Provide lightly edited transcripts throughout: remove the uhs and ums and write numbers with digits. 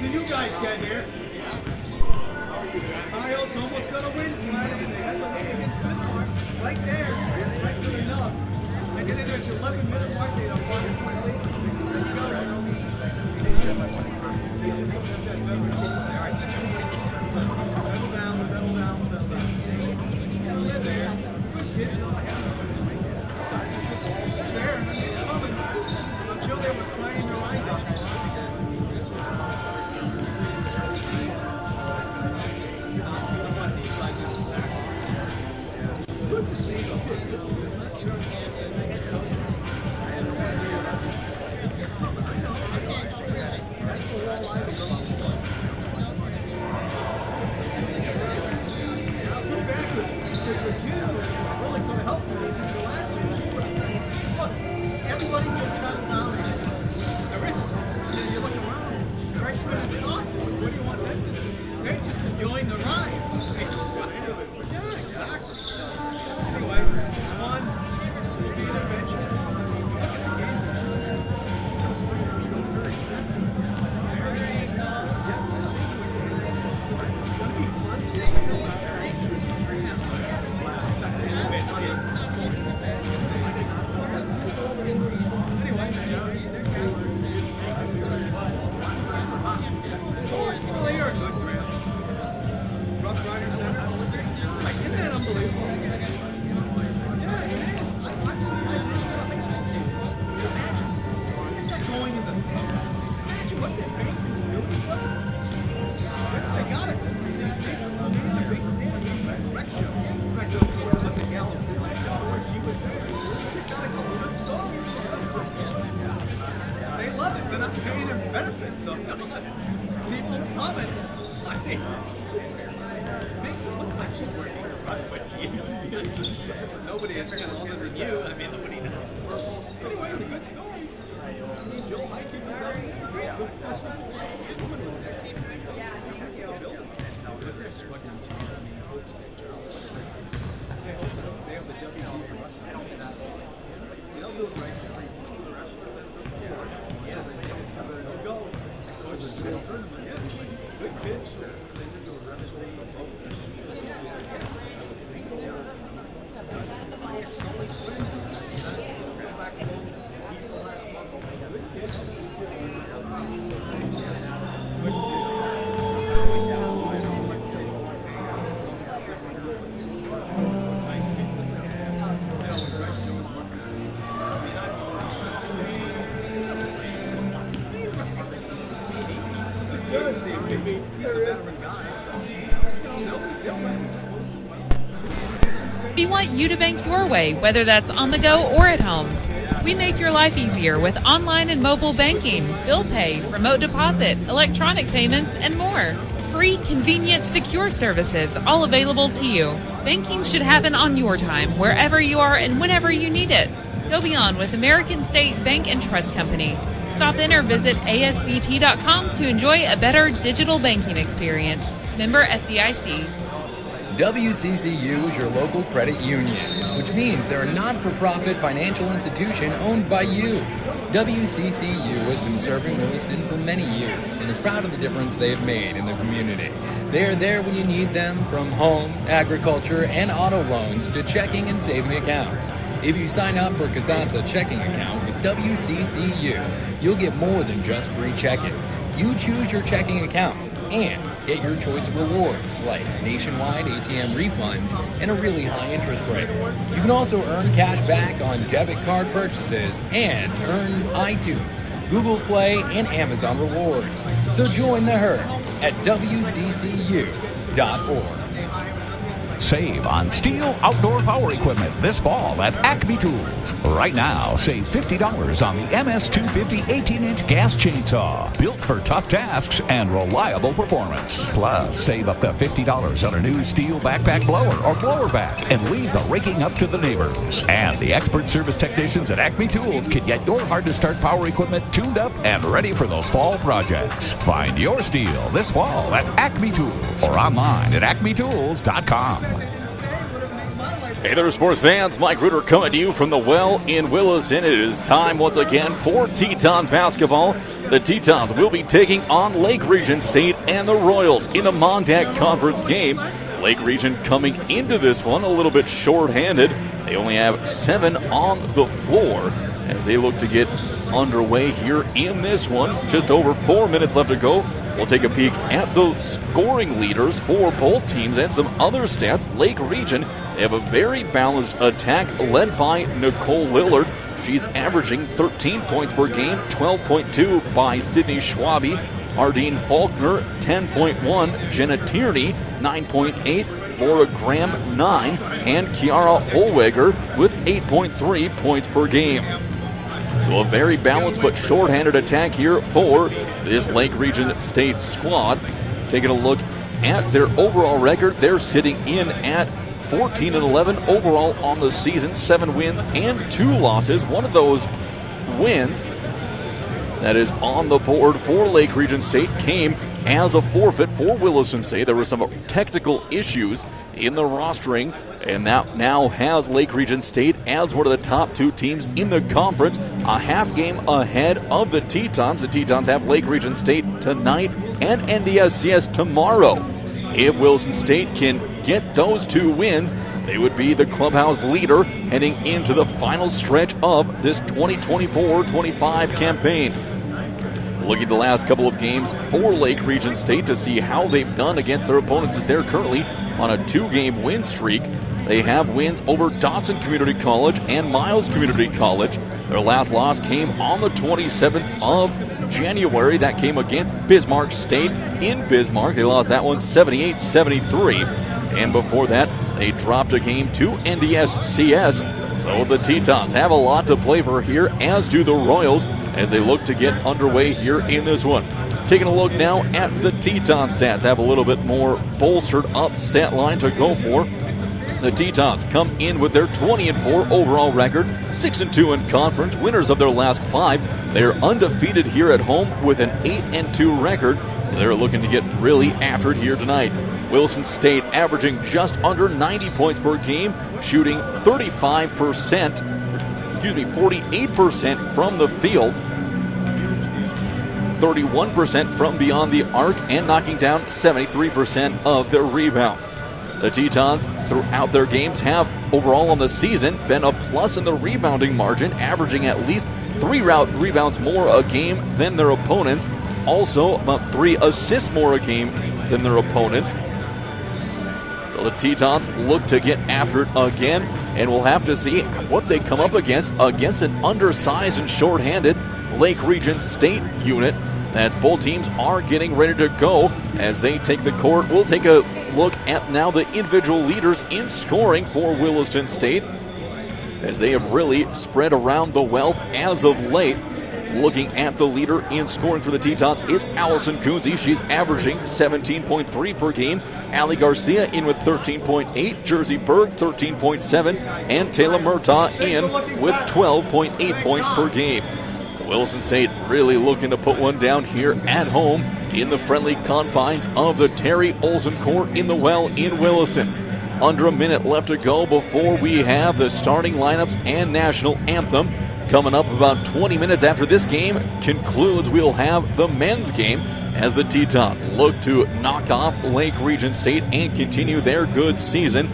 do you guys get here? Kyle's almost gonna win tonight. Right there. Right good enough. I get in there, it's 11-minute mark. They don't want to quit late. Let's go. Settle down. Get there. Good kid. There. It's coming. Until they were crying their eyes out. Everybody's going to cut down. You look around. Right? What do you want them to do? They're just enjoying the ride. Yeah, exactly. Anyway, one, see an adventure. Look at the game. They love it. They're not paying their benefits, so people love it. I think makes it look like she's working right, but nobody is kind of older than you. I mean, nobody knows. Anyway, it's a good story. Joe hiking there. Great good discussion. They have the WD for Russia. They'll do it right. Good fish. We want you to bank your way, whether that's on the go or at home. We make your life easier with online and mobile banking, bill pay, remote deposit, electronic payments, and more. Free, convenient, secure services, all available to you. Banking should happen on your time, wherever you are and whenever you need it. Go beyond with American State Bank and Trust Company. Stop in or visit asbt.com to enjoy a better digital banking experience. Member FDIC. WCCU is your local credit union, which means they're a non-for-profit financial institution owned by you. WCCU has been serving Williston for many years and is proud of the difference they have made in the community. They are there when you need them, from home, agriculture, and auto loans to checking and saving accounts. If you sign up for a Casasa checking account with WCCU, you'll get more than just free checking. You choose your checking account and get your choice of rewards like nationwide ATM refunds and a really high interest rate. You can also earn cash back on debit card purchases and earn iTunes, Google Play, and Amazon rewards. So join the herd at WCCU.org. Save on STIHL outdoor power equipment this fall at Acme Tools. Right now, save $50 on the MS250 18-inch gas chainsaw, built for tough tasks and reliable performance. Plus, save up to $50 on a new STIHL backpack blower or blower vac and leave the raking up to the neighbors. And the expert service technicians at Acme Tools can get your hard-to-start power equipment tuned up and ready for those fall projects. Find your STIHL this fall at Acme Tools or online at acmetools.com. Hey there, sports fans. Mike Ruder coming to you from the Well in Williston. It is time once again for Teton basketball. The Tetons will be taking on Lake Region State and the Royals in a Mondac Conference game. Lake Region coming into this one a little bit short-handed. They only have 7 on the floor as they look to get underway here in this one. Just over 4 minutes left to go. We'll take a peek at the scoring leaders for both teams and some other stats. Lake Region, they have a very balanced attack led by Nicole Lillard. She's averaging 13 points per game, 12.2 by Sydney Schwabe. Ardeen Faulkner, 10.1. Jenna Tierney, 9.8. Laura Graham, 9. And Kiara Holweger with 8.3 points per game. So a very balanced but shorthanded attack here for this Lake Region State squad. Taking a look at their overall record, they're sitting in at 14-11 overall on the season, 7 wins and 2 losses. One of those wins that is on the board for Lake Region State came as a forfeit for Williston State. There were some technical issues in the rostering, and that now has Lake Region State as one of the top 2 teams in the conference, a half game ahead of the Tetons. The Tetons have Lake Region State tonight and NDSCS tomorrow. If Williston State can get those 2 wins, they would be the clubhouse leader heading into the final stretch of this 2024-25 campaign. Looking at the last couple of games for Lake Region State to see how they've done against their opponents, as they're currently on a 2-game win streak. They have wins over Dawson Community College and Miles Community College. Their last loss came on the 27th of January. That came against Bismarck State in Bismarck. They lost that one 78-73. And before that, they dropped a game to NDSCS. So the Tetons have a lot to play for here, as do the Royals, as they look to get underway here in this one. Taking a look now at the Teton stats. Have a little bit more bolstered up stat line to go for. The Tetons come in with their 20-4 overall record, 6-2 in conference, winners of their last 5. They're undefeated here at home with an 8-2 record, so they're looking to get really after it here tonight. Williston State averaging just under 90 points per game, shooting 48% from the field, 31% from beyond the arc, and knocking down 73% of their rebounds. The Tetons, throughout their games, have overall on the season been a plus in the rebounding margin, averaging at least 3 rebounds more a game than their opponents. Also, about 3 assists more a game than their opponents. So the Tetons look to get after it again, and we'll have to see what they come up against an undersized and shorthanded Lake Region State unit. As both teams are getting ready to go as they take the court. We'll take a look at now the individual leaders in scoring for Williston State, as they have really spread around the wealth as of late. Looking at the leader in scoring for the Tetons is Allison Kunze. She's averaging 17.3 per game. Allie Garcia in with 13.8. Jersey Berg 13.7. And Taylor Murtaugh in with 12.8 points per game. Williston State really looking to put one down here at home in the friendly confines of the Terry Olsen Court in the Well in Williston. Under a minute left to go before we have the starting lineups and national anthem. Coming up about 20 minutes after this game concludes, we'll have the men's game as the Tetons look to knock off Lake Region State and continue their good season.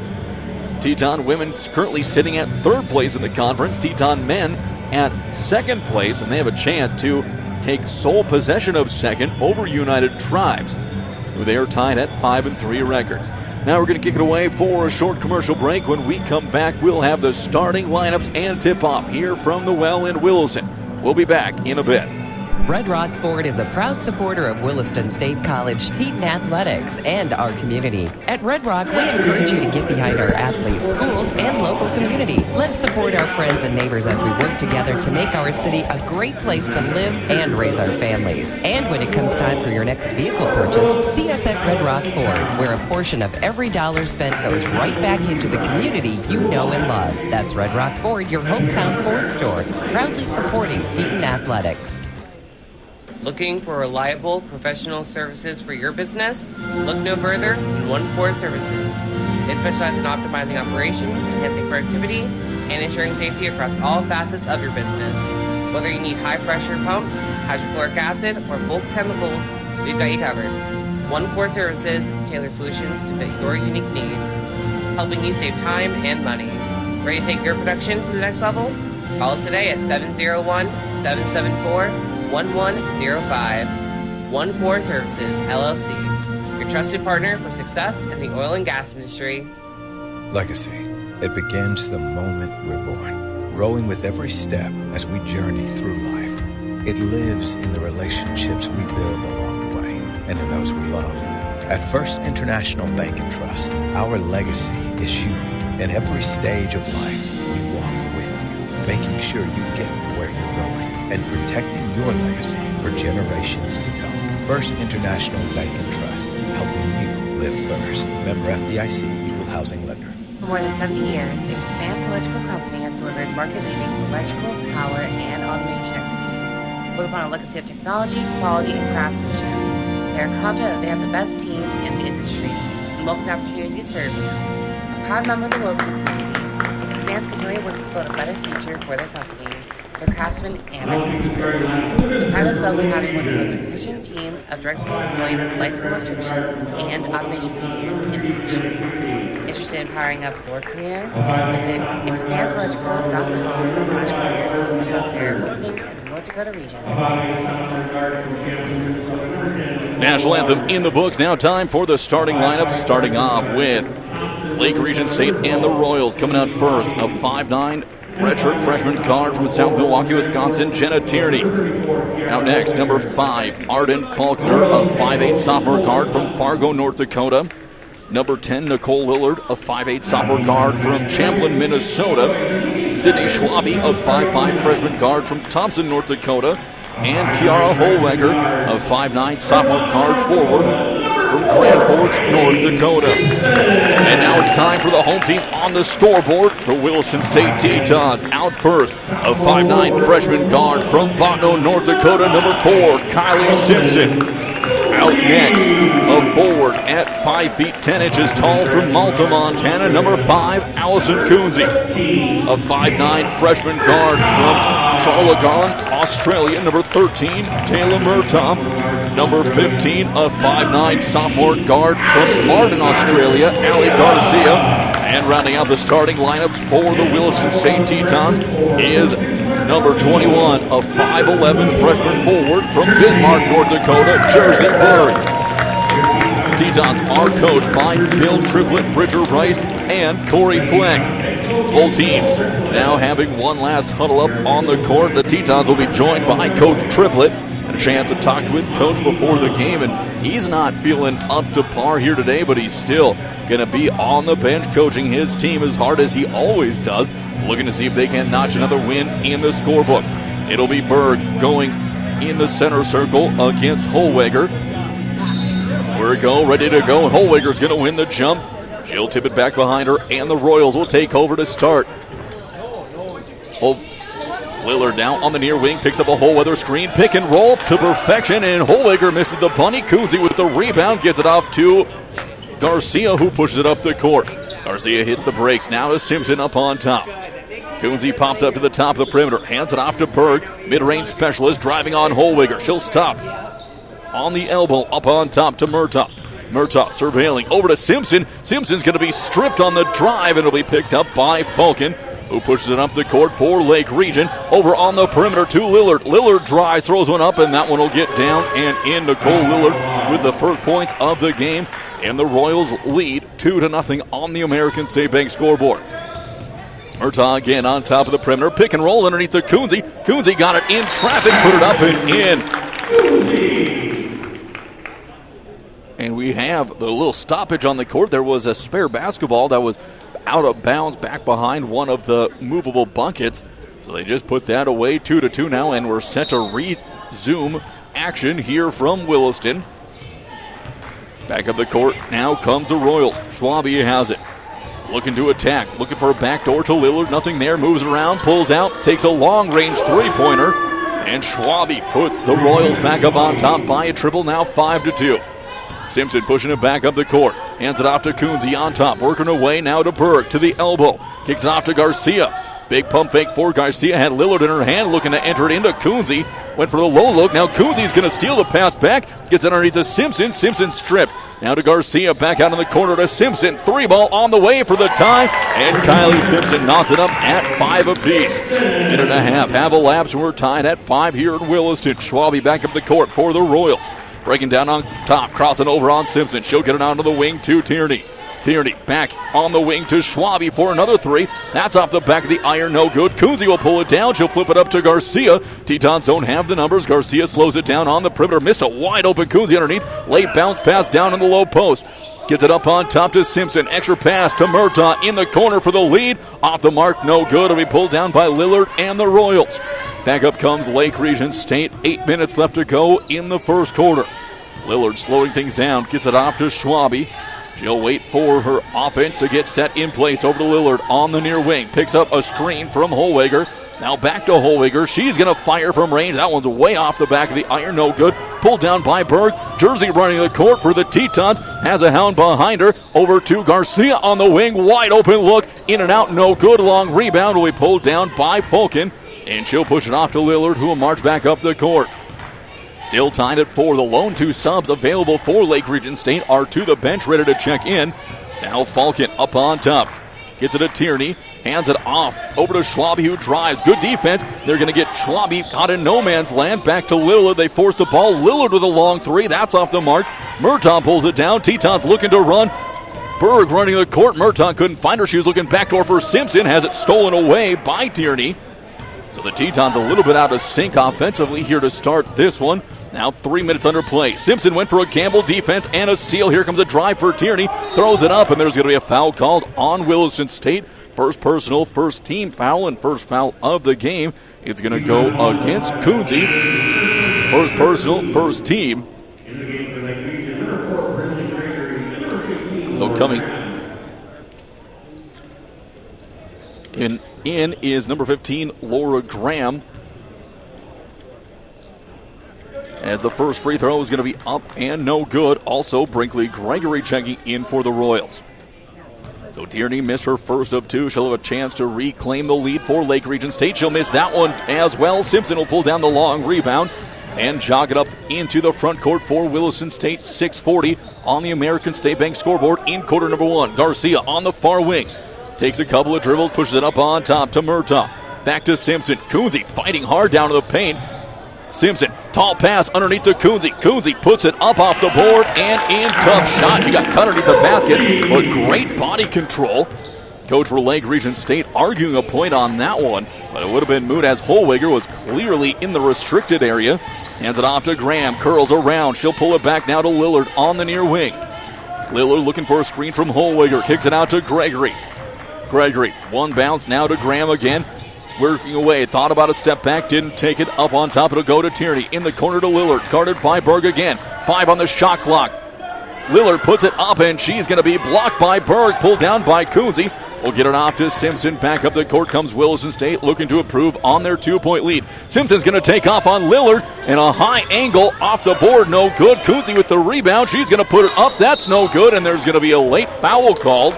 Teton women currently sitting at 3rd place in the conference. Teton men at 2nd place, and they have a chance to take sole possession of 2nd over United Tribes, who they are tied at 5-3 records. Now we're going to kick it away for a short commercial break. When we come back, we'll have the starting lineups and tip-off here from the Well in Williston. We'll be back in a bit. Red Rock Ford is a proud supporter of Williston State College Teton Athletics and our community. At Red Rock, we encourage you to get behind our athletes, schools, and local community. Let's support our friends and neighbors as we work together to make our city a great place to live and raise our families. And when it comes time for your next vehicle purchase, see us at Red Rock Ford, where a portion of every dollar spent goes right back into the community you know and love. That's Red Rock Ford, your hometown Ford store, proudly supporting Teton Athletics. Looking for reliable professional services for your business? Look no further than 1-4 Services. They specialize in optimizing operations, enhancing productivity, and ensuring safety across all facets of your business. Whether you need high-pressure pumps, hydrochloric acid, or bulk chemicals, we've got you covered. One Core Services tailor solutions to fit your unique needs, helping you save time and money. Ready to take your production to the next level? Call us today at 701-774-1105. One Core Services, LLC, your trusted partner for success in the oil and gas industry. Legacy. It begins the moment we're born, growing with every step as we journey through life. It lives in the relationships we build along the way and in those we love. At First International Bank and Trust, our legacy is you. In every stage of life, we walk with you, making sure you get to where you're going and protecting your legacy for generations to come. First International Bank and Trust, helping you live first. Member FDIC, Equal Housing Lender. For more than 70 years, Expanse Electrical Company has delivered market-leading electrical, power, and automation expertise, built upon a legacy of technology, quality, and craftsmanship. They are confident that they have the best team in the industry and welcome the opportunity to serve you. A proud member of the Williston community, Expanse continually works to build a better future for their company, their craftsmen, and their customers. They pride themselves on having one of the most efficient teams of directly employed licensed electricians and automation engineers in the industry. Interested in powering up your career? Visit expanseelectrical.com/careers to learn about their openings in the North Dakota region. National anthem in the books. Now time for the starting lineup. Starting off with Lake Region State and the Royals. Coming out first, a 5'9" redshirt freshman guard from South Milwaukee, Wisconsin, Jenna Tierney. Out next, number 5, Arden Faulkner, a 5'8" sophomore guard from Fargo, North Dakota. Number 10, Nicole Lillard, a 5'8" sophomore guard from Champlin, Minnesota. Sydney Schwabe, a 5'5" freshman guard from Thompson, North Dakota. And Kiara Holweger, a 5'9" sophomore guard forward from Grand Forks, North Dakota. And now it's time for the home team on the scoreboard. The Williston State Tetons out first. A 5'9" freshman guard from Botno, North Dakota, number 4, Kylie Simpson. Out next, a forward at 5 feet 10 inches tall from Malta, Montana, number 5, Allison Coonsey. A 5'9" freshman guard from Traralgon, Australia, number 13, Taylor Murtaugh. Number 15, a 5'9" sophomore guard from Martin, Australia, Ali Garcia. And rounding out the starting lineups for the Williston State Tetons is number 21, a 5'11" freshman forward from Bismarck, North Dakota, Jersey Burg. Tetons are coached by Bill Triplett, Bridger Rice, and Corey Fleck. Both teams now having one last huddle up on the court. The Tetons will be joined by Coach Triplett. Had a chance to talk with Coach before the game, and he's not feeling up to par here today, but he's still going to be on the bench coaching his team as hard as he always does, looking to see if they can notch another win in the scorebook. It'll be Berg going in the center circle against Holweger. Where it go, ready to go, and Holweger's going to win the jump. She'll tip it back behind her, and the Royals will take over to start. Lillard now on the near wing, picks up a Holweger screen, pick and roll to perfection, and Holweger misses the bunny. Coonsey with the rebound, gets it off to Garcia, who pushes it up the court. Garcia hits the brakes, now to Simpson up on top. Coonsey pops up to the top of the perimeter, hands it off to Berg, mid-range specialist driving on Holweger. She'll stop on the elbow, up on top to Murtaugh. Murtaugh surveilling over to Simpson. Simpson's going to be stripped on the drive, and it'll be picked up by Falcon, who pushes it up the court for Lake Region. Over on the perimeter to Lillard. Lillard drives, throws one up, and that one will get down and in. Nicole Lillard with the first points of the game. And the Royals lead 2-0 on the American State Bank scoreboard. Murtaugh again on top of the perimeter. Pick and roll underneath to Coonsey. Coonsey got it in traffic, put it up and in. And we have the little stoppage on the court. There was a spare basketball that was out of bounds back behind one of the movable buckets. So they just put that away. 2-2 now, and we're set to resume action here from Williston. Back up the court now comes the Royals. Schwabe has it. Looking to attack. Looking for a backdoor to Lillard. Nothing there. Moves around. Pulls out. Takes a long-range three-pointer. And Schwabe puts the Royals back up on top by a triple. Now 5-2. Simpson pushing it back up the court. Hands it off to Coonsey on top. Working away now to Berg to the elbow. Kicks it off to Garcia. Big pump fake for Garcia. Had Lillard in her hand looking to enter it into Coonsey. Went for the low look. Now Coonsey's going to steal the pass back. Gets it underneath to Simpson. Simpson stripped. Now to Garcia. Back out in the corner to Simpson. 3-ball on the way for the tie. And Kylie Simpson knocks it up at 5 apiece. Minute and a half have elapsed. We're tied at 5 here in Williston. Schwabe back up the court for the Royals. Breaking down on top, crossing over on Simpson. She'll get it onto the wing to Tierney. Tierney back on the wing to Schwabe for another 3. That's off the back of the iron, no good. Coonsey will pull it down. She'll flip it up to Garcia. Tetons don't have the numbers. Garcia slows it down on the perimeter. Missed a wide open Coonsey underneath. Late bounce pass down in the low post. Gets it up on top to Simpson. Extra pass to Murtaugh in the corner for the lead. Off the mark, no good. It'll be pulled down by Lillard and the Royals. Back up comes Lake Region State. 8 minutes left to go in the first quarter. Lillard slowing things down. Gets it off to Schwabe. She'll wait for her offense to get set in place over to Lillard on the near wing. Picks up a screen from Holweger. Now back to Holweger. She's going to fire from range. That one's way off the back of the iron. No good. Pulled down by Berg. Jersey running the court for the Tetons. Has a hound behind her. Over to Garcia on the wing. Wide open look. In and out. No good. Long rebound will be pulled down by Falcon. And she'll push it off to Lillard, who will march back up the court. Still tied at 4. The lone 2 subs available for Lake Region State are to the bench, ready to check in. Now Falcon up on top. Gets it to Tierney. Hands it off over to Schwabe, who drives. Good defense. They're going to get Schwabe caught in no man's land. Back to Lillard. They force the ball. Lillard with a long 3. That's off the mark. Murtaugh pulls it down. Tetons looking to run. Berg running the court. Murtaugh couldn't find her. She was looking backdoor for Simpson. Has it stolen away by Tierney. So the Tetons a little bit out of sync offensively here to start this one. Now 3 minutes under play. Simpson went for a gamble defense and a steal. Here comes a drive for Tierney. Throws it up, and there's going to be a foul called on Williston State. First personal, first team foul, and first foul of the game. It's going to go against Coonsey. First personal, first team. So coming in is number 15, Laura Graham. As the first free throw is going to be up and no good. Also, Brinkley Gregory checking in for the Royals. So Tierney missed her first of 2. She'll have a chance to reclaim the lead for Lake Region State. She'll miss that one as well. Simpson will pull down the long rebound and jog it up into the front court for Williston State. 6:40 on the American State Bank scoreboard in quarter number 1. Garcia on the far wing. Takes a couple of dribbles, pushes it up on top to Murtaugh. Back to Simpson. Coonsey fighting hard down to the paint. Simpson, tall pass underneath to Coonsey. Coonsey puts it up off the board and in. Tough shot. She got cut underneath the basket, but great body control. Coach for Lake Region State arguing a point on that one, but it would have been moot as Holweger was clearly in the restricted area. Hands it off to Graham, curls around. She'll pull it back now to Lillard on the near wing. Lillard looking for a screen from Holweger. Kicks it out to Gregory. Gregory, one bounce now to Graham again. Working away, thought about a step back, didn't take it. Up on top, it'll go to Tierney. In the corner to Lillard, guarded by Berg again. 5 on the shot clock. Lillard puts it up, and she's going to be blocked by Berg, pulled down by Coonsey. We'll get it off to Simpson. Back up the court comes Williston State, looking to improve on their 2-point lead. Simpson's going to take off on Lillard, and a high angle off the board, no good. Coonsey with the rebound. She's going to put it up. That's no good, and there's going to be a late foul called.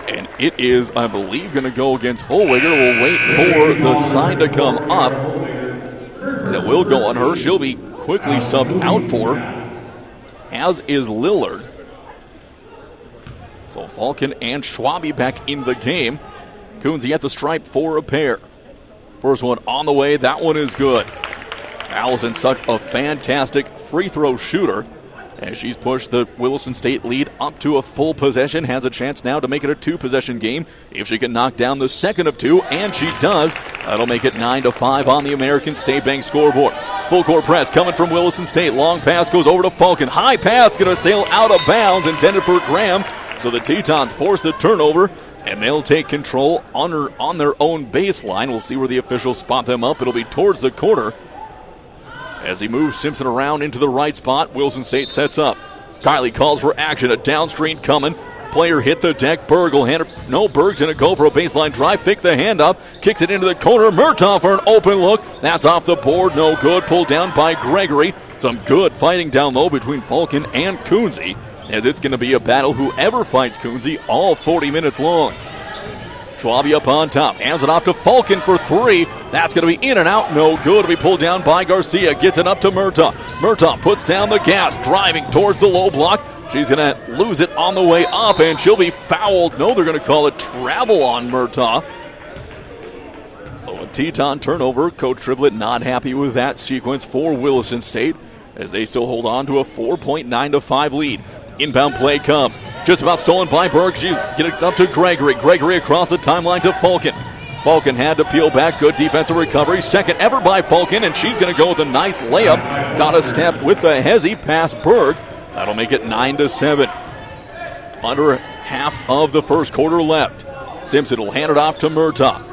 And it is, I believe, going to go against Holweger. We'll wait for the sign to come up. And it will go on her. She'll be quickly subbed out for, as is Lillard. So Falcon and Schwabe back in the game. Coonsey at the stripe for a pair. First one on the way. That one is good. Allison, such a fantastic free throw shooter. As she's pushed the Williston State lead up to a full possession, has a chance now to make it a 2-possession game if she can knock down the second of 2, and she does. That'll make it 9-5 on the American State Bank scoreboard. Full court press coming from Williston State. Long pass goes over to Falcon. High pass going to sail out of bounds, intended for Graham. So the Tetons force the turnover, and they'll take control on their own baseline. We'll see where the officials spot them up. It'll be towards the corner. As he moves Simpson around into the right spot, Williston State sets up. Kylie calls for action. A down screen coming. Player hit the deck. Berg will hand it. No, Berg's going to go for a baseline drive. Fake the handoff. Kicks it into the corner. Murtaugh for an open look. That's off the board. No good. Pulled down by Gregory. Some good fighting down low between Falcon and Coonsey, as it's going to be a battle whoever fights Coonsey all 40 minutes long. Schwabe up on top, hands it off to Falcon for three. That's going to be in and out, no good. It'll be pulled down by Garcia, gets it up to Murtaugh. Murtaugh puts down the gas, driving towards the low block. She's going to lose it on the way up, and she'll be fouled. No, they're going to call it travel on Murtaugh. So a Teton turnover. Coach Triplett not happy with that sequence for Williston State, as they still hold on to a 4.9-5 lead. Inbound play comes. Just about stolen by Berg. She gets up to Gregory. Gregory across the timeline to Falcon. Falcon had to peel back. Good defensive recovery. Second ever by Falcon, and she's going to go with a nice layup. Got a step with the hezzy past Berg. That'll make it 9-7. Under half of the first quarter left. Simpson will hand it off to Murtaugh.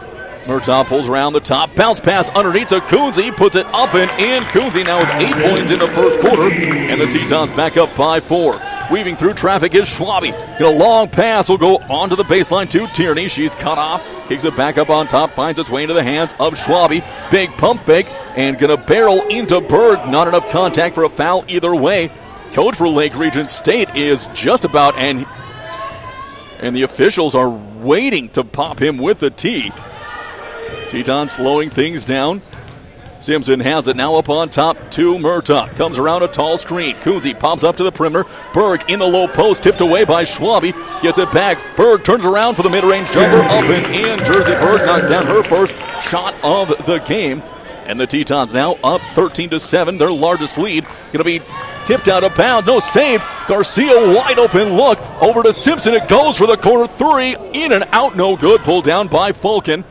Murtaugh pulls around the top. Bounce pass underneath to Coonsey. Puts it up and in. Coonsey now with 8 points in the first quarter. And the Tetons back up by 4. Weaving through traffic is Schwabe. Get a long pass. Will go onto the baseline to Tierney. She's cut off. Kicks it back up on top. Finds its way into the hands of Schwabe. Big pump fake. And going to barrel into Berg. Not enough contact for a foul either way. Coach for Lake Region State is just about, and the officials are waiting to pop him with the tee. Teton slowing things down. Simpson has it now up on top to Murtaugh. Comes around a tall screen. Coonsey pops up to the perimeter. Berg in the low post, tipped away by Schwabe. Gets it back. Berg turns around for the mid-range jumper. Up and in. Jersey Berg knocks down her first shot of the game. And the Tetons now up 13-7, their largest lead. Going to be tipped out of bounds. No save. Garcia wide open look. Over to Simpson. It goes for the corner three. In and out. No good. Pulled down by Falcon.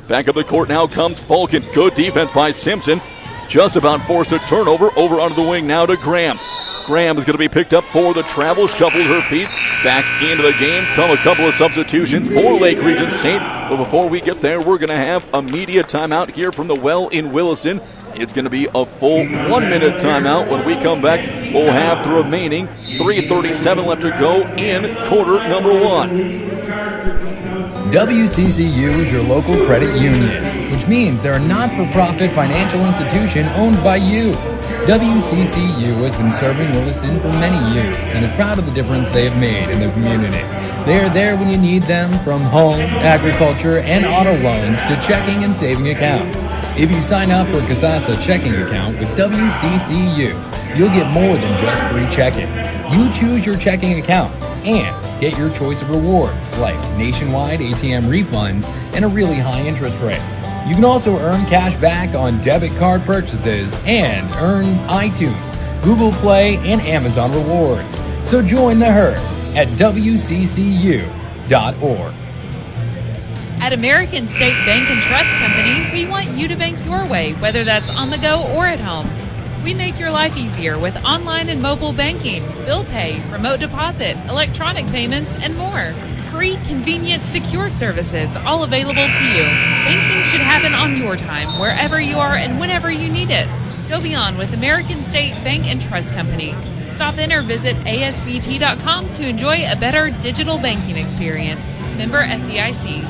Back up the court now comes Falcon. Good defense by Simpson. Just about forced a turnover. Over onto the wing now to Graham. Graham is going to be picked up for the travel. Shuffles her feet back into the game. Come a couple of substitutions for Lake Region State. But before we get there, we're going to have a media timeout here from the Well in Williston. It's going to be a full 1 minute timeout. When we come back, we'll have the remaining 3:37 left to go in quarter number 1. WCCU is your local credit union, which means they're a not-for-profit financial institution owned by you. WCCU has been serving Williston for many years and is proud of the difference they have made in the community. They are there when you need them, from home, agriculture, and auto loans to checking and saving accounts. If you sign up for a Casasa checking account with WCCU, you'll get more than just free checking. You choose your checking account and get your choice of rewards like nationwide ATM refunds and a really high interest rate. You can also earn cash back on debit card purchases and earn iTunes, Google Play, and Amazon rewards. So join the herd at WCCU.org. At American State Bank and Trust Company, we want you to bank your way, whether that's on the go or at home. We make your life easier with online and mobile banking, bill pay, remote deposit, electronic payments, and more. Free, convenient, secure services, all available to you. Banking should happen on your time, wherever you are and whenever you need it. Go beyond with American State Bank and Trust Company. Stop in or visit asbt.com to enjoy a better digital banking experience. Member FDIC.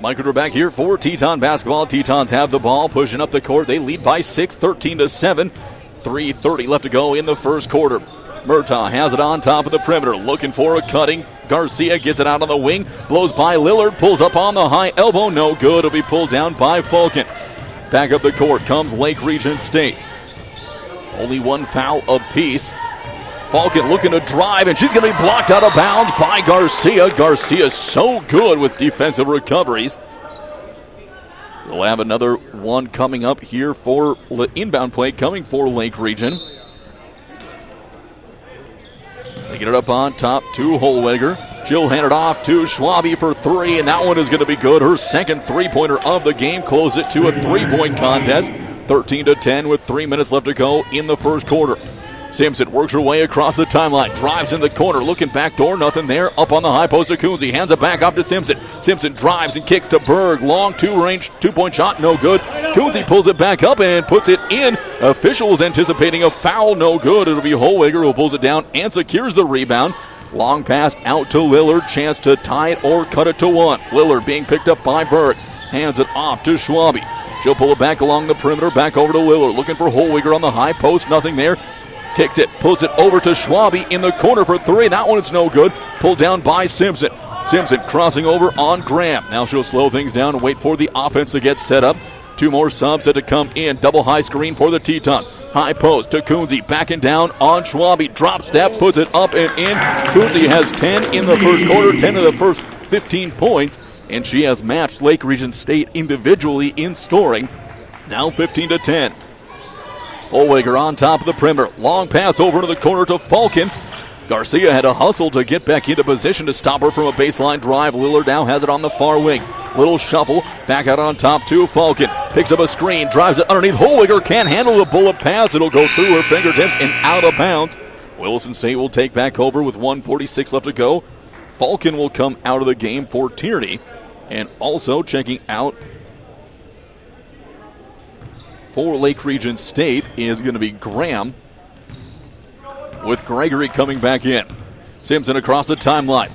Mike Ritter back here for Teton basketball. Tetons have the ball, pushing up the court. They lead by 6, 13-7. 3:30 left to go in the first quarter. Murtaugh has it on top of the perimeter, looking for a cutting. Garcia gets it out on the wing, blows by Lillard, pulls up on the high elbow. No good. It'll be pulled down by Falcon. Back up the court comes Lake Region State. Only one foul apiece. Falcon looking to drive, and she's going to be blocked out of bounds by Garcia. Garcia so good with defensive recoveries. We'll have another one coming up here for inbound play coming for Lake Region. They get it up on top to Holweger. She'll hand it off to Schwabe for three, and that one is going to be good. Her second three-pointer of the game. Close it to a three-point contest. 13-10 with 3 minutes left to go in the first quarter. Simpson works her way across the timeline, drives in the corner, looking back door, nothing there. Up on the high post to Coonsey, hands it back off to Simpson. Simpson drives and kicks to Berg. Long two-range, two-point shot, no good. Coonsey pulls it back up and puts it in. Officials anticipating a foul, no good. It'll be Holweger who pulls it down and secures the rebound. Long pass out to Lillard, chance to tie it or cut it to one. Lillard being picked up by Berg, hands it off to Schwabe. She'll pull it back along the perimeter, back over to Lillard, looking for Holwiger on the high post, nothing there. Kicks it, pulls it over to Schwabe in the corner for three. That one, it's no good. Pulled down by Simpson. Simpson crossing over on Graham. Now she'll slow things down and wait for the offense to get set up. Two more subs set to come in. Double high screen for the Tetons. High post to Kunze, backing down on Schwabe. Drop step, puts it up and in. Kunze has 10 in the first quarter, 10 of the first 15 points, and she has matched Lake Region State individually in scoring. Now 15-10. Holwiger on top of the perimeter. Long pass over to the corner to Falcon. Garcia had a hustle to get back into position to stop her from a baseline drive. Lillard now has it on the far wing. Little shuffle, back out on top to Falcon. Picks up a screen, drives it underneath. Holwiger can't handle the bullet pass. It'll go through her fingertips and out of bounds. Williston State will take back over with 1:46 left to go. Falcon will come out of the game for Tierney. And also checking out for Lake Region State is going to be Graham, with Gregory coming back in. Simpson across the timeline.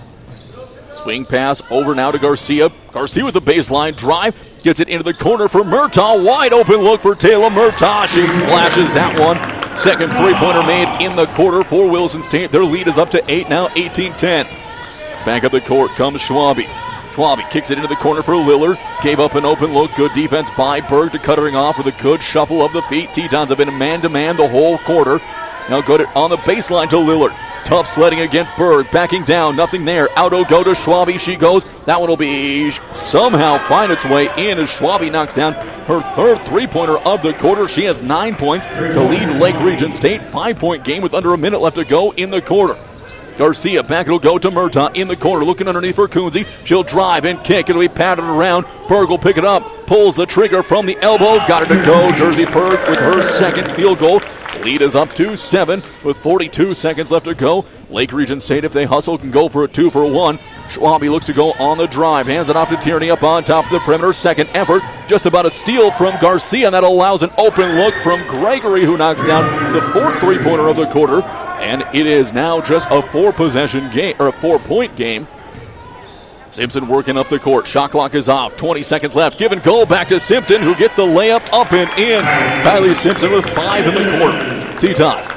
Swing pass over now to Garcia. Garcia with the baseline drive. Gets it into the corner for Murtaugh. Wide open look for Taylor Murtaugh. She splashes that one. Second three-pointer made in the quarter for Williston State. Their lead is up to 8 now, 18-10. Back up the court comes Schwabe. Schwabe kicks it into the corner for Lillard. Gave up an open look. Good defense by Berg to cut her off with a good shuffle of the feet. Tetons have been man-to-man the whole quarter. Now got it on the baseline to Lillard. Tough sledding against Berg. Backing down. Nothing there. Outo go to Schwabe. She goes. That one will be somehow find its way in as Schwabe knocks down her third three-pointer of the quarter. She has 9 points to lead Lake Region State. 5-point game with under a minute left to go in the quarter. Garcia back, it'll go to Murtaugh in the corner, looking underneath for Kunze. She'll drive and kick, it'll be patted around. Berg will pick it up, pulls the trigger from the elbow, got it to go. Jersey Berg with her second field goal. Lead is up to 7 with 42 seconds left to go. Lake Region State, if they hustle, can go for a 2-for-1. Schwabe looks to go on the drive, hands it off to Tierney up on top of the perimeter. Second effort, just about a steal from Garcia, and that allows an open look from Gregory, who knocks down the fourth three-pointer of the quarter. And it is now just a 4-possession game, or a 4-point game. Simpson working up the court. Shot clock is off. 20 seconds left. Give and go back to Simpson, who gets the layup up and in. Kylie Simpson with 5 in the quarter. Tetons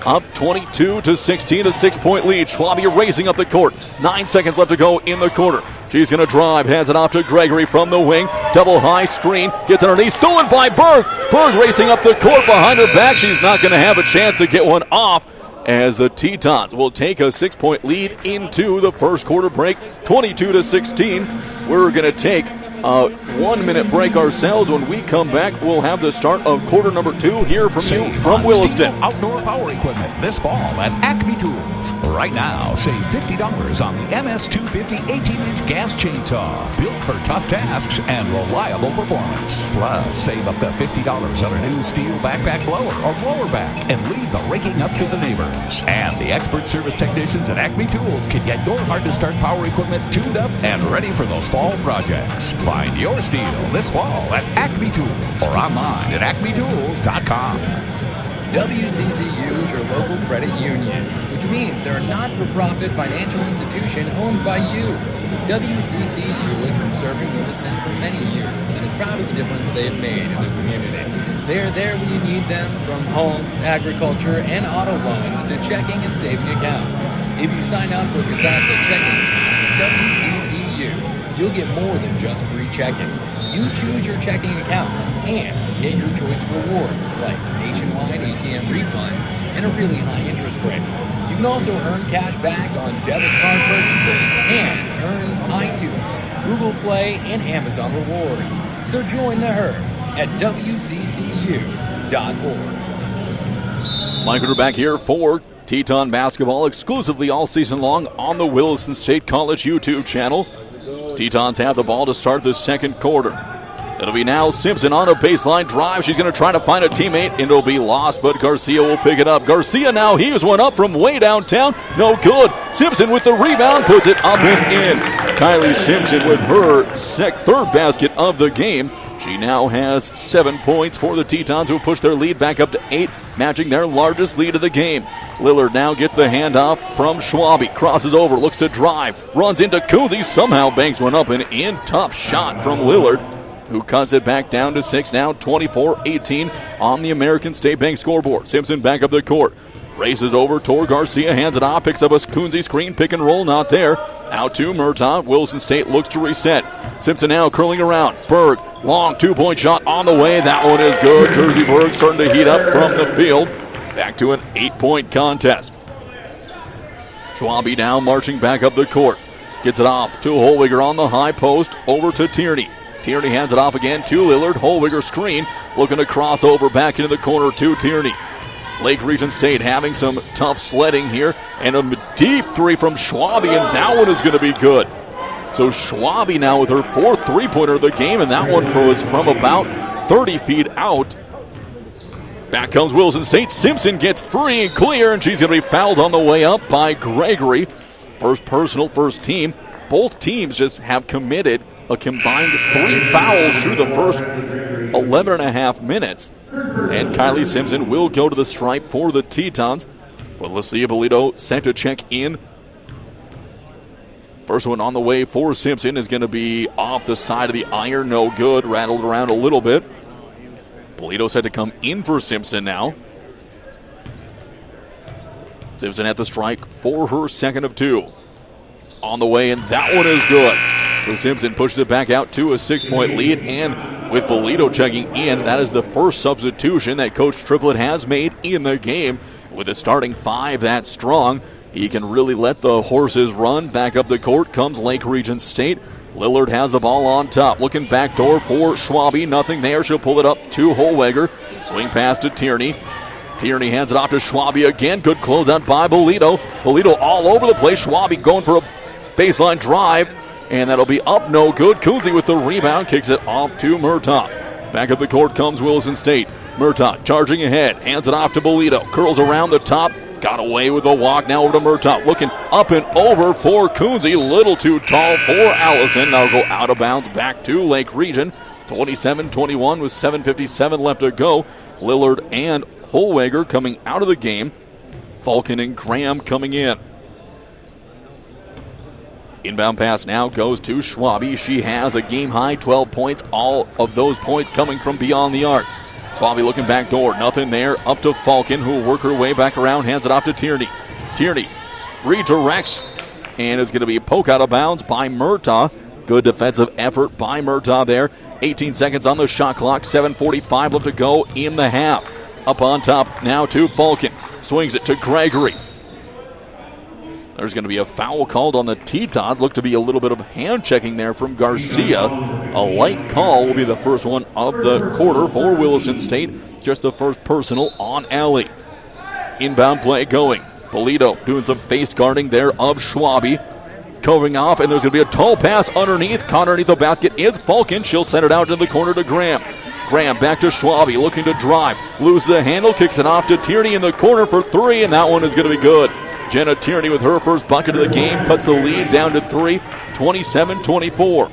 up 22-16, a 6-point lead. Schwabe racing up the court. 9 seconds left to go in the quarter. She's going to drive, hands it off to Gregory from the wing. Double high screen, gets underneath, stolen by Berg. Berg racing up the court behind her back. She's not going to have a chance to get one off, as the Tetons will take a 6-point lead into the first quarter break, 22-16. We're going to take a 1-minute break ourselves. When we come back, we'll have the start of quarter number 2 here from you from Williston. Outdoor power equipment this fall at Acme Tools. Right now, save $50 on the MS250 18-inch gas chainsaw, built for tough tasks and reliable performance. Plus, save up to $50 on a new steel backpack blower or blower back, and leave the raking up to the neighbors. And the expert service technicians at Acme Tools can get your hard-to-start power equipment tuned up and ready for those fall projects. Find your steel this fall at Acme Tools or online at acmetools.com. WCCU is your local credit union, which means they're a not-for-profit financial institution owned by you. WCCU has been serving Williston for many years and is proud of the difference they have made in the community. They are there when you need them, from home, agriculture, and auto loans to checking and saving accounts. If you sign up for Casasa checking account at WCCU, you'll get more than just free checking. You choose your checking account and get your choice of rewards like nationwide ATM refunds and a really high interest rate. You can also earn cash back on debit card purchases and earn iTunes, Google Play, and Amazon rewards. So join the herd at WCCU.org. Mike Ritter back here for Teton basketball exclusively all season long on the Williston State College YouTube channel. Tetons have the ball to start the second quarter. It'll be now Simpson on a baseline drive. She's going to try to find a teammate, and it'll be lost, but Garcia will pick it up. Garcia now heaves one up from way downtown. No good. Simpson with the rebound, puts it up and in. Kylie Simpson with her third basket of the game. She now has 7 points for the Tetons, who push their lead back up to 8, matching their largest lead of the game. Lillard now gets the handoff from Schwabe, crosses over, looks to drive, runs into Kunze, somehow banks one up and in. Tough shot from Lillard. who cuts it back down to 6 now, 24-18 on the American State Bank scoreboard. Simpson back up the court. Races over toward Garcia, hands it off, picks up a Coonsey screen, pick and roll, not there. Out to Murtaugh. Wilson State looks to reset. Simpson now curling around. Berg, long two-point shot on the way. That one is good. Jersey Berg starting to heat up from the field. Back to an 8-point contest. Schwabe now marching back up the court. Gets it off to Holwiger on the high post, over to Tierney. Tierney hands it off again to Lillard. Holwiger screen, looking to cross over back into the corner to Tierney. Lake Region State having some tough sledding here, and a deep three from Schwabe, and that one is going to be good. So Schwabe now with her fourth three-pointer of the game, and that one was from about 30 feet out. Back comes Wilson State. Simpson gets free and clear, and she's going to be fouled on the way up by Gregory. First personal, first team. Both teams just have committed a combined 3 fouls through the first 11 and a half minutes. And Kylie Simpson will go to the stripe for the Tetons. With Lucia Bolito set to check in. First one on the way for Simpson is going to be off the side of the iron. No good. Rattled around a little bit. Bolito set to come in for Simpson now. Simpson at the strike for her second of 2. On the way, and that one is good. So Simpson pushes it back out to a 6-point lead, and with Bolito checking in, that is the first substitution that Coach Triplett has made in the game. With a starting 5 that strong, he can really let the horses run. Back up the court comes Lake Region State. Lillard has the ball on top. Looking backdoor for Schwabe. Nothing there. She'll pull it up to Holweger. Swing pass to Tierney. Tierney hands it off to Schwabe again. Good closeout by Bolito. Bolito all over the place. Schwabe going for a baseline drive, and that'll be up no good. Coonsey with the rebound, kicks it off to Murtaugh. Back up the court comes Wilson State. Murtaugh charging ahead, hands it off to Bolito. Curls around the top, got away with a walk. Now over to Murtaugh, looking up and over for Coonsey. Little too tall for Allison. Now go out of bounds back to Lake Region. 27-21 with 7:57 left to go. Lillard and Holweger coming out of the game. Falcon and Graham coming in. Inbound pass now goes to Schwabe. She has a game-high 12 points. All of those points coming from beyond the arc. Schwabe looking back door. Nothing there. Up to Falcon, who will work her way back around. Hands it off to Tierney. Tierney redirects, and is going to be a poke out of bounds by Murtaugh. Good defensive effort by Murtaugh there. 18 seconds on the shot clock. 7:45 left to go in the half. Up on top now to Falcon. Swings it to Gregory. There's going to be a foul called on the Tetons. Looked to be a little bit of hand checking there from Garcia. A light call will be the first one of the quarter for Williston State. Just the first personal on Alley. Inbound play going. Bolito doing some face guarding there of Schwabe. Covering off, and there's going to be a tall pass underneath. Caught underneath the basket is Falcon. She'll send it out in the corner to Graham. Graham back to Schwabe, looking to drive. Loses the handle, kicks it off to Tierney in the corner for 3, and that one is going to be good. Jenna Tierney with her first bucket of the game cuts the lead down to 3, 27-24.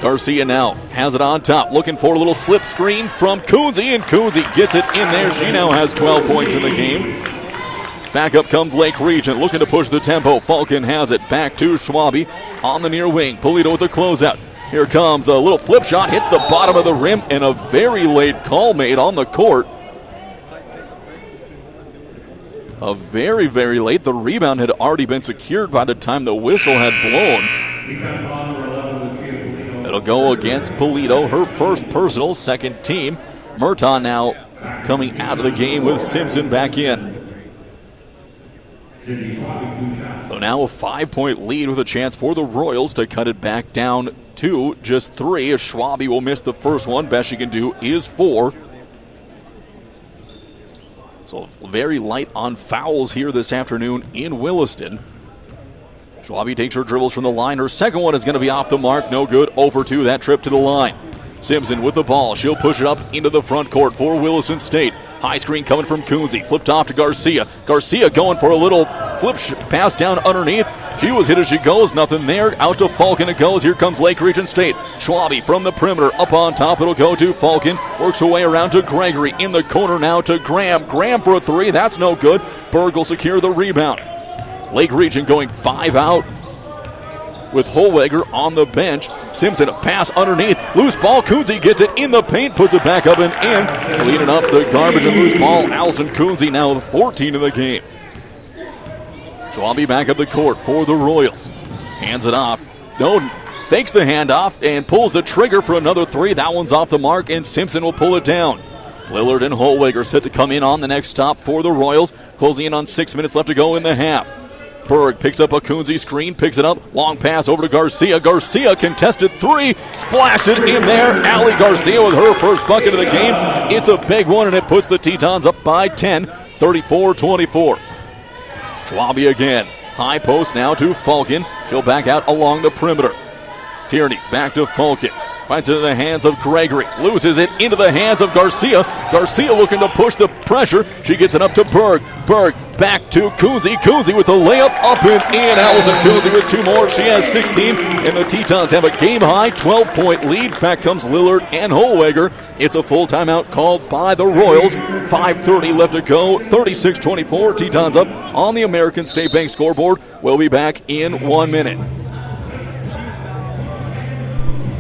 Garcia now has it on top, looking for a little slip screen from Coonsey, and Coonsey gets it in there. She now has 12 points in the game. Back up comes Lake Region, looking to push the tempo. Falcon has it back to Schwabe on the near wing. Bolito with the closeout. Here comes a little flip shot, hits the bottom of the rim, and a very late call made on the court. A very, very late. The rebound had already been secured by the time the whistle had blown. It'll go against Bolito, her first personal, second team. Murtaugh now coming out of the game with Simpson back in. So now a 5-point lead with a chance for the Royals to cut it back down to just 3. If Schwabe will miss the first one, best she can do is 4. So very light on fouls here this afternoon in Williston. Schwabe takes her dribbles from the line. Her second one is going to be off the mark. No good. 0-for-2 that trip to the line. Simpson with the ball. She'll push it up into the front court for Williston State. High screen coming from Coonsey. Flipped off to Garcia. Garcia going for a little flip pass down underneath. She was hit as she goes. Nothing there. Out to Falcon it goes. Here comes Lake Region State. Schwabe from the perimeter. Up on top. It'll go to Falcon. Works her way around to Gregory. In the corner now to Graham. Graham for a 3. That's no good. Berg will secure the rebound. Lake Region going 5 out. with Holweger on the bench. Simpson, a pass underneath. Loose ball. Kunze gets it in the paint, puts it back up and in. Cleaning up the garbage and loose ball. Allison Kunze now with 14 in the game. Schwabe back up the court for the Royals. Hands it off. No, fakes the handoff and pulls the trigger for another three. That one's off the mark, and Simpson will pull it down. Lillard and Holweger set to come in on the next stop for the Royals. Closing in on 6 minutes left to go in the half. Berg picks up a Kunze screen, picks it up. Long pass over to Garcia. Garcia contested three. Splash it in there. Allie Garcia with her first bucket of the game. It's a big one, and it puts the Tetons up by 10, 34-24. Schwabe again. High post now to Falcon. She'll back out along the perimeter. Tierney back to Falcon. Finds it in the hands of Gregory. Loses it into the hands of Garcia. Garcia looking to push the pressure. She gets it up to Berg. Berg back to Kunze. Kunze with the layup up and in. Allison Kunze with two more. She has 16. And the Tetons have a game-high 12-point lead. Back comes Lillard and Holweger. It's a full timeout called by the Royals. 5:30 left to go. 36-24. Tetons up on the American State Bank scoreboard. We'll be back in 1 minute.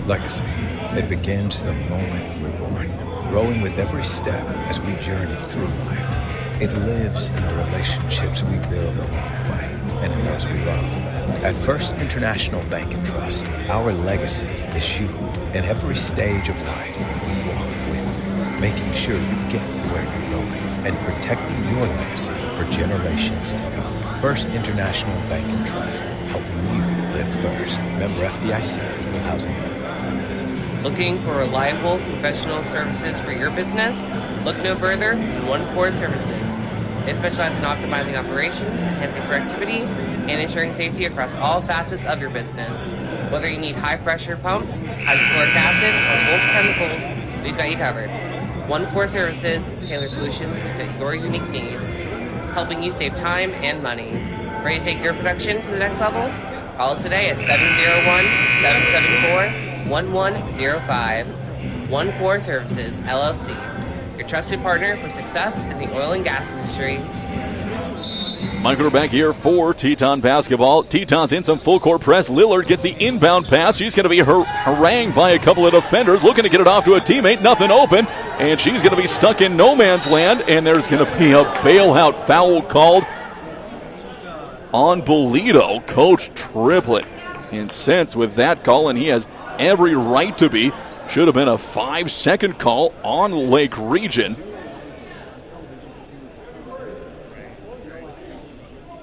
Legacy. It begins the moment we're born, growing with every step as we journey through life. It lives in the relationships we build along the way and in those we love. At First International Bank and Trust, our legacy is you. In every stage of life, we walk with you, making sure you get to where you're going and protecting your legacy for generations to come. First International Bank and Trust, helping you live first. Member FDIC, Equal Housing Lender. Looking for reliable, professional services for your business? Look no further than One Core Services. They specialize in optimizing operations, enhancing productivity, and ensuring safety across all facets of your business. Whether you need high-pressure pumps, hydrochloric acid, or bulk chemicals, we've got you covered. One Core Services tailors solutions to fit your unique needs, helping you save time and money. Ready to take your production to the next level? Call us today at 701-774-1105. One Core Services, LLC, your trusted partner for success in the oil and gas industry. Mike back here for Teton basketball. Teton's in some full court press. Lillard gets the inbound pass. She's going to be harangued by a couple of defenders, looking to get it off to a teammate. Nothing open, and she's going to be stuck in no man's land, and there's going to be a bailout foul called on Bolito. Coach Triplett incensed with that call, and he has every right to be. Should have been a 5-second call on Lake Region.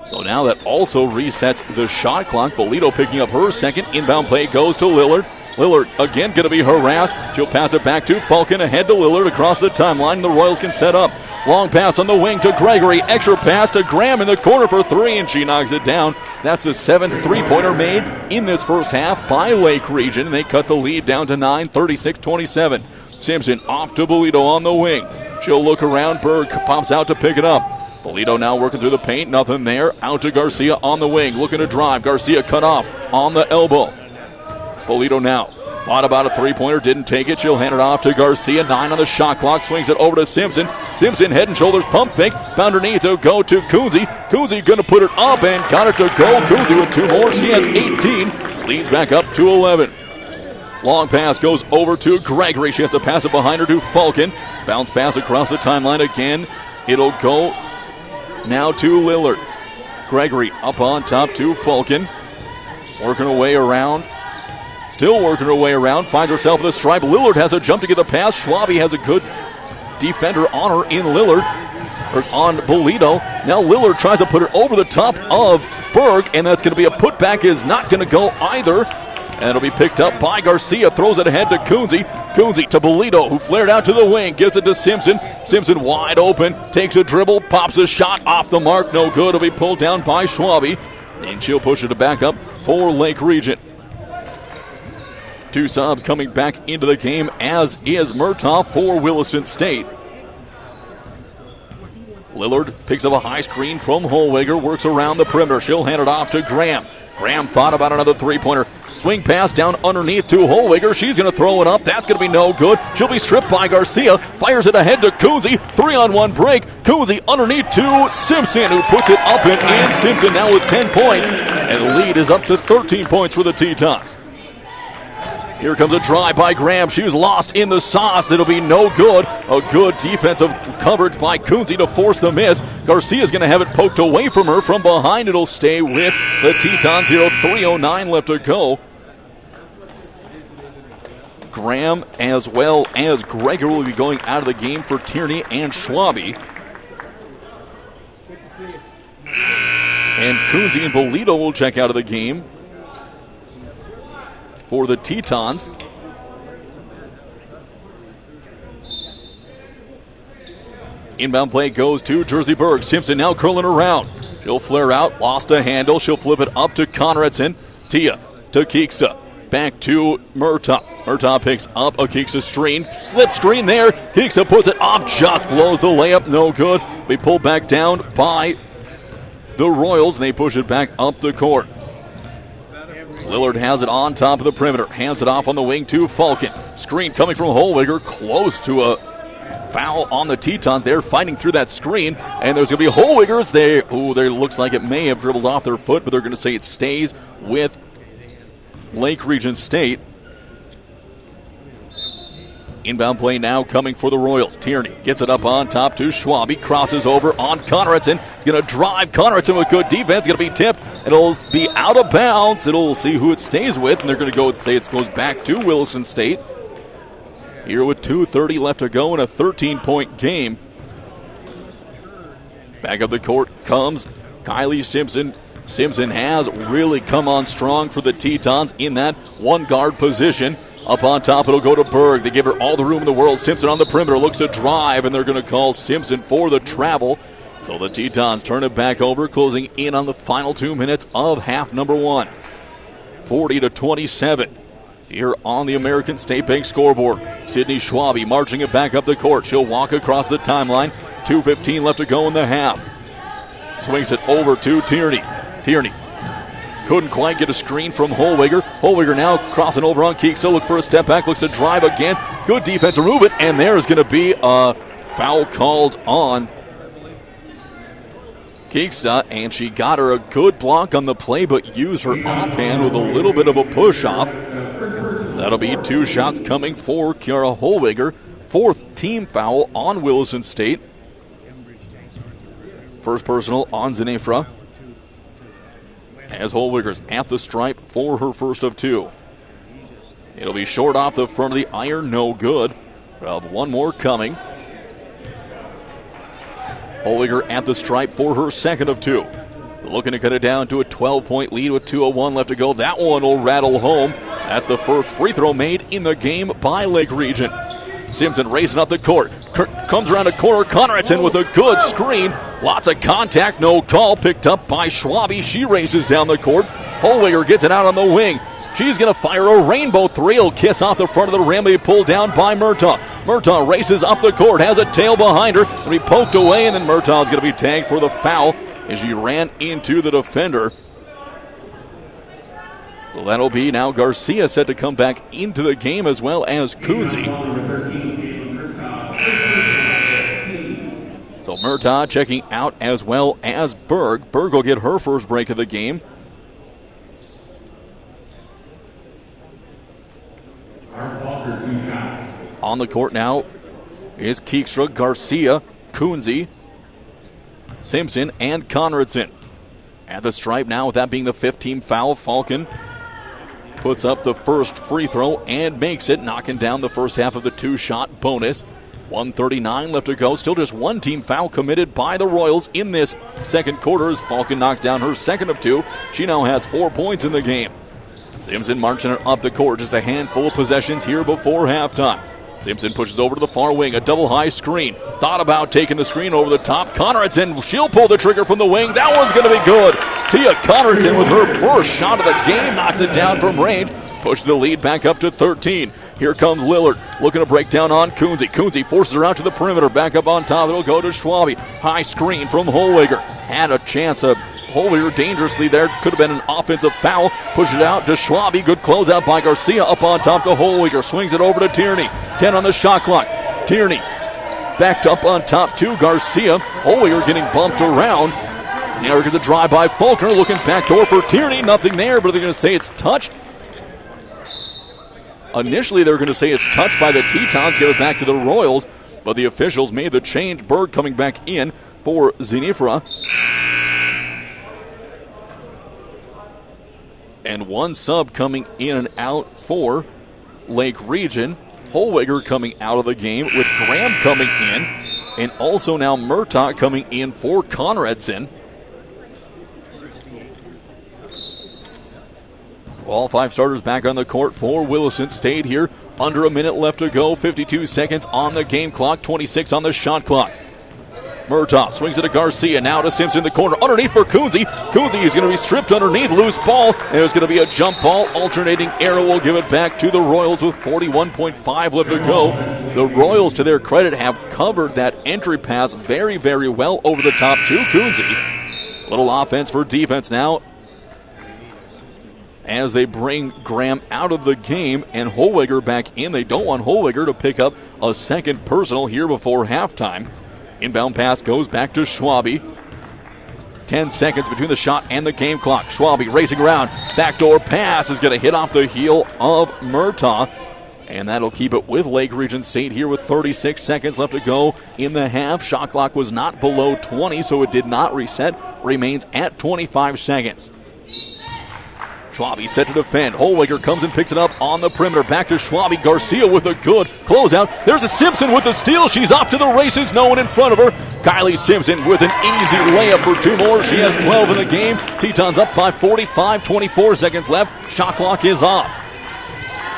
So now that also resets the shot clock. Bolito picking up her second. Inbound play goes to Lillard. Lillard again going to be harassed. She'll pass it back to Falcon, ahead to Lillard across the timeline. The Royals can set up. Long pass on the wing to Gregory. Extra pass to Graham in the corner for three, and she knocks it down. That's the 7th three-pointer made in this first half by Lake Region. They cut the lead down to 9, 36-27. Simpson off to Bolito on the wing. She'll look around. Berg pops out to pick it up. Bolito now working through the paint. Nothing there. Out to Garcia on the wing. Looking to drive. Garcia cut off on the elbow. Bolito now thought about a three-pointer. Didn't take it. She'll hand it off to Garcia. 9 on the shot clock. Swings it over to Simpson. Simpson head and shoulders pump fake. Bound underneath. It'll go to Kunze. Kunze going to put it up and got it to go. Kunze with 2 more. She has 18. Leads back up to 11. Long pass goes over to Gregory. She has to pass it behind her to Falcon. Bounce pass across the timeline again. It'll go now to Lillard. Gregory up on top to Falcon. Working her way around. Still working her way around. Finds herself in the stripe. Lillard has a jump to get the pass. Schwabe has a good defender on her in Lillard. Or on Bolito. Now Lillard tries to put it over the top of Berg, and that's going to be a putback. Is not going to go either. And it'll be picked up by Garcia. Throws it ahead to Kunze. Kunze to Bolito, who flared out to the wing. Gives it to Simpson. Simpson wide open. Takes a dribble. Pops a shot off the mark. No good. It'll be pulled down by Schwabe. And she'll push it back up for Lake Region. 2 subs coming back into the game, as is Murtaugh for Williston State. Lillard picks up a high screen from Holweger. Works around the perimeter. She'll hand it off to Graham. Graham thought about another three-pointer. Swing pass down underneath to Holwiger. She's going to throw it up. That's going to be no good. She'll be stripped by Garcia. Fires it ahead to Coonsey. 3-on-1 break. Coonsey underneath to Simpson, who puts it up and in. Simpson now with 10 points. And the lead is up to 13 points for the Tetons. Here comes a drive by Graham. She was lost in the sauce. It'll be no good. A good defensive coverage by Coonsey to force the miss. Garcia's going to have it poked away from her. From behind, it'll stay with the Tetons. 3:09 left to go. Graham as well as Greger will be going out of the game for Tierney and Schwabe. And Coonsey and Bolito will check out of the game for the Tetons. Inbound play goes to Jersey Berg. Simpson now curling around. She'll flare out, lost a handle. She'll flip it up to Conradson. Tia to Keeksta. Back to Murtaugh. Murtaugh picks up a Keeksta screen. Slip screen there. Keeksta puts it up, just blows the layup. No good. We pull back down by the Royals, and they push it back up the court. Lillard has it on top of the perimeter. Hands it off on the wing to Falcon. Screen coming from Holwiger. Close to a foul on the Tetons. They're fighting through that screen. And there's going to be Holwigers. There looks like it may have dribbled off their foot, but they're going to say it stays with Lake Region State. Inbound play now coming for the Royals. Tierney gets it up on top to Schwabe. Crosses over on Conradson. He's going to drive. Conradson with good defense. Going to be tipped. It'll be out of bounds. It'll see who it stays with, and they're going to go and say it goes back to Williston State. Here with 2:30 left to go in a 13-point game. Back up the court comes Kylie Simpson. Simpson has really come on strong for the Tetons in that one-guard position. Up on top, it'll go to Berg. They give her all the room in the world. Simpson on the perimeter looks to drive, and they're going to call Simpson for the travel. So the Tetons turn it back over, closing in on the final 2 minutes of half number one. 40-27 here on the American State Bank scoreboard. Sydney Schwabe marching it back up the court. She'll walk across the timeline. 2:15 left to go in the half. Swings it over to Tierney. Tierney couldn't quite get a screen from Holwiger. Holwiger now crossing over on Keeksta. Look for a step back. Looks to drive again. Good defensive movement. And there's going to be a foul called on Keeksta. And she got her a good block on the play, but used her offhand with a little bit of a push-off. That'll be 2 shots coming for Kiara Holwiger. 4th team foul on Williston State. First personal on Zenefra. As Holwiger's at the stripe for her first of 2. It'll be short off the front of the iron, no good. We'll have one more coming. Holwiger at the stripe for her second of 2. Looking to cut it down to a 12-point lead with 2:01 left to go. That one will rattle home. That's the first free throw made in the game by Lake Region. Simpson racing up the court. Comes around the corner. Conradson with a good screen. Lots of contact. No call. Picked up by Schwabe. She races down the court. Holwiger gets it out on the wing. She's going to fire a rainbow three. He'll kiss off the front of the rim. Be pulled down by Murtaugh. Murtaugh races up the court. Has a tail behind her. And he poked away. And then Murtaugh is going to be tagged for the foul as she ran into the defender. So that'll be now Garcia set to come back into the game as well as Coonsey. So Murtaugh checking out as well as Berg. Berg will get her first break of the game. On the court now is Keekstra, Garcia, Coonsey, Simpson, and Conradson. At the stripe now, with that being the 15th foul, Falcon puts up the first free throw and makes it, knocking down the first half of the 2-shot bonus. 1:39 left to go. Still just one team foul committed by the Royals in this second quarter as Falcon knocked down her second of 2. She now has 4 points in the game. Simpson marching her up the court. Just a handful of possessions here before halftime. Simpson pushes over to the far wing. A double high screen. Thought about taking the screen over the top. Conradson, she'll pull the trigger from the wing. That one's going to be good. Tia Conradson with her first shot of the game. Knocks it down from range. Push the lead back up to 13. Here comes Lillard looking to break down on Coonsey. Coonsey forces her out to the perimeter. Back up on top. It'll go to Schwabe. High screen from Holwiger. Had a chance. Holwiger dangerously there. Could have been an offensive foul. Push it out to Schwabe. Good closeout by Garcia up on top to Holwiger. Swings it over to Tierney. 10 on the shot clock. Tierney backed up on top to Garcia. Holwiger getting bumped around. There gets a drive by Faulkner. Looking back door for Tierney. Nothing there, but they're going to say it's touched. Initially, they were going to say it's touched by the Tetons. Give it back to the Royals. But the officials made the change. Berg coming back in for Zenifra. And one sub coming in and out for Lake Region. Holwiger coming out of the game with Graham coming in. And also now Murtaugh coming in for Conradson. All 5 starters back on the court for Williston State here. Under a minute left to go. 52 seconds on the game clock. 26 on the shot clock. Murtaugh swings it to Garcia. Now to Simpson in the corner. Underneath for Coonsey. Coonsey is going to be stripped underneath. Loose ball. There's going to be a jump ball. Alternating arrow will give it back to the Royals with 41.5 left to go. The Royals, to their credit, have covered that entry pass very, very well over the top to Coonsey. Little offense for defense now, as they bring Graham out of the game and Holwiger back in. They don't want Holwiger to pick up a second personal here before halftime. Inbound pass goes back to Schwabe. 10 seconds between the shot and the game clock. Schwabe racing around. Backdoor pass is going to hit off the heel of Murtaugh. And that'll keep it with Lake Region State here with 36 seconds left to go in the half. Shot clock was not below 20, so it did not reset. Remains at 25 seconds. Schwabe set to defend. Holwiger comes and picks it up on the perimeter. Back to Schwabe. Garcia with a good closeout. There's a Simpson with the steal. She's off to the races. No one in front of her. Kylie Simpson with an easy layup for 2 more. She has 12 in the game. Tetons up by 45. 24 seconds left. Shot clock is off.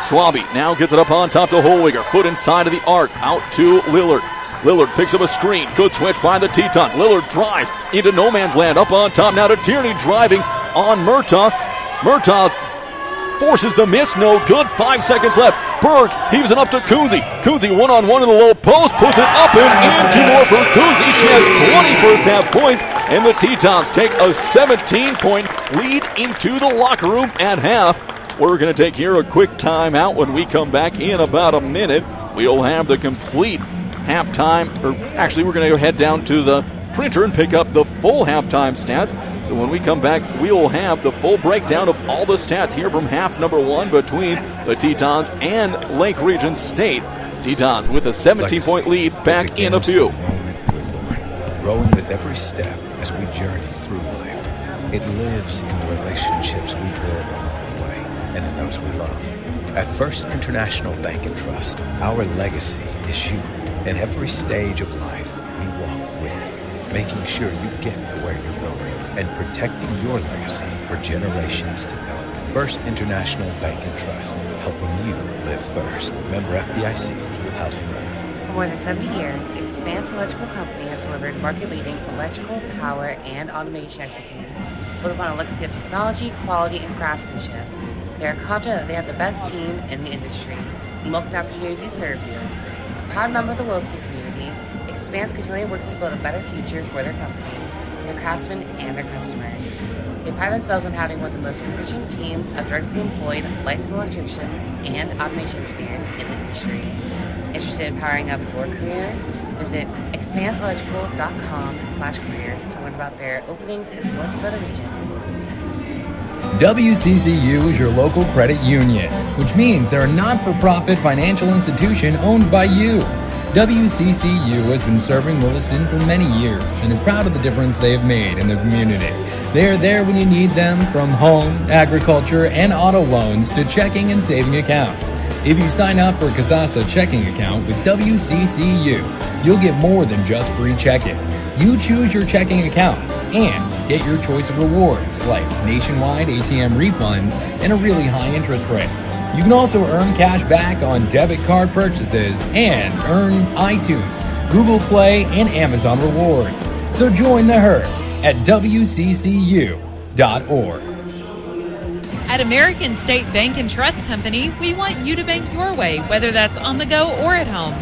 Schwabe now gets it up on top to Holwiger. Foot inside of the arc. Out to Lillard. Lillard picks up a screen. Good switch by the Tetons. Lillard drives into no man's land. Up on top now to Tierney driving on Murtaugh. Murtaugh forces the miss, no good. 5 seconds left. Berg heaves it up to Coonsey. Coonsey one-on-one in the low post, puts it up and in. 2 more for Coonsey. She has 20 first half points, and the Tetons take a 17-point lead into the locker room at half. We're going to take here a quick timeout. When we come back in about a minute, we'll have the complete halftime, or actually we're going to head down to the printer and pick up the full halftime stats. So when we come back, we'll have the full breakdown of all the stats here from half number 1 between the Tetons and Lake Region State. Tetons with a 17-point lead back in a few. The moment we're born, growing with every step as we journey through life. It lives in the relationships we build along the way and in those we love. At First International Bank and Trust, our legacy is you. In every stage of life, we walk with you, making sure you get to where you're going and protecting your legacy for generations to come. First International Bank and Trust, helping you live first. Member FDIC, Equal Housing Levy. For more than 70 years, Expanse Electrical Company has delivered market-leading electrical, power, and automation expertise, built upon a legacy of technology, quality, and craftsmanship. They are confident that they have the best team in the industry and welcome the opportunity to serve you. A proud member of the Williston community, Expanse continually works to build a better future for their company, their craftsmen, and their customers. They pride themselves on having one of the most proficient teams of directly employed licensed electricians and automation engineers in the industry. Interested in powering up your career? Visit expanseelectrical.com/careers to learn about their openings in the North Dakota region. WCCU is your local credit union, which means they're a not-for-profit financial institution owned by you. WCCU has been serving Williston for many years and is proud of the difference they have made in the community. They are there when you need them, from home, agriculture, and auto loans to checking and saving accounts. If you sign up for a Casasa checking account with WCCU, you'll get more than just free checking. You choose your checking account and get your choice of rewards like nationwide ATM refunds and a really high interest rate. You can also earn cash back on debit card purchases and earn iTunes, Google Play, and Amazon rewards. So join the herd at WCCU.org. At American State Bank and Trust Company, we want you to bank your way, whether that's on the go or at home.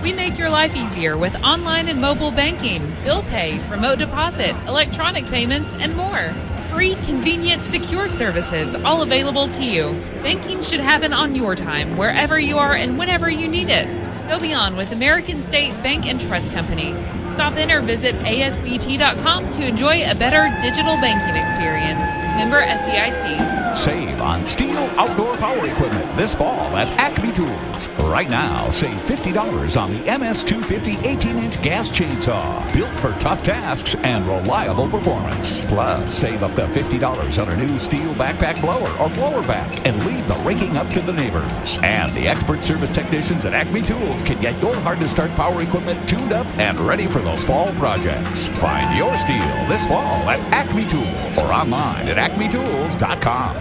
We make your life easier with online and mobile banking, bill pay, remote deposit, electronic payments, and more. Free, convenient, secure services, all available to you. Banking should happen on your time, wherever you are and whenever you need it. Go beyond with American State Bank and Trust Company. Stop in or visit asbt.com to enjoy a better digital banking experience. Member FDIC. Save on STIHL outdoor power equipment this fall at Acme Tools. Right now, save $50 on the MS250 18-inch gas chainsaw, built for tough tasks and reliable performance. Plus, save up to $50 on a new STIHL backpack blower or blower vac and leave the raking up to the neighbors. And the expert service technicians at Acme Tools can get your hard-to-start power equipment tuned up and ready for those fall projects. Find your STIHL this fall at Acme Tools or online at acmetools.com.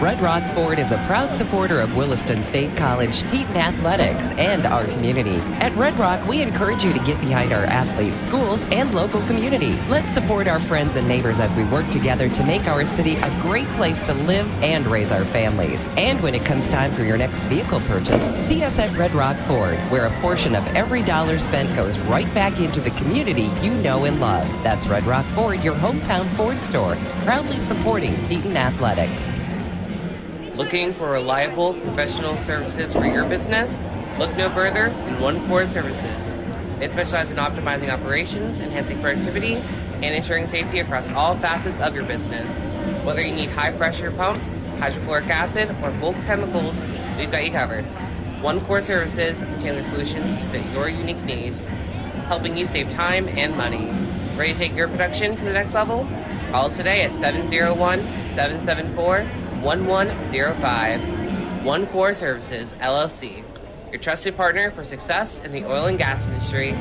Red Rock Ford is a proud supporter of Williston State College Teton Athletics and our community. At Red Rock, we encourage you to get behind our athletes, schools, and local community. Let's support our friends and neighbors as we work together to make our city a great place to live and raise our families. And when it comes time for your next vehicle purchase, see us at Red Rock Ford, where a portion of every dollar spent goes right back into the community you know and love. That's Red Rock Ford, your hometown Ford store, proudly supporting Teton Athletics. Looking for reliable professional services for your business? Look no further than One Core Services. They specialize in optimizing operations, enhancing productivity, and ensuring safety across all facets of your business. Whether you need high-pressure pumps, hydrochloric acid, or bulk chemicals, we've got you covered. One Core Services tailors solutions to fit your unique needs, helping you save time and money. Ready to take your production to the next level? Call us today at 701-774-1105. One Core Services, LLC, your trusted partner for success in the oil and gas industry.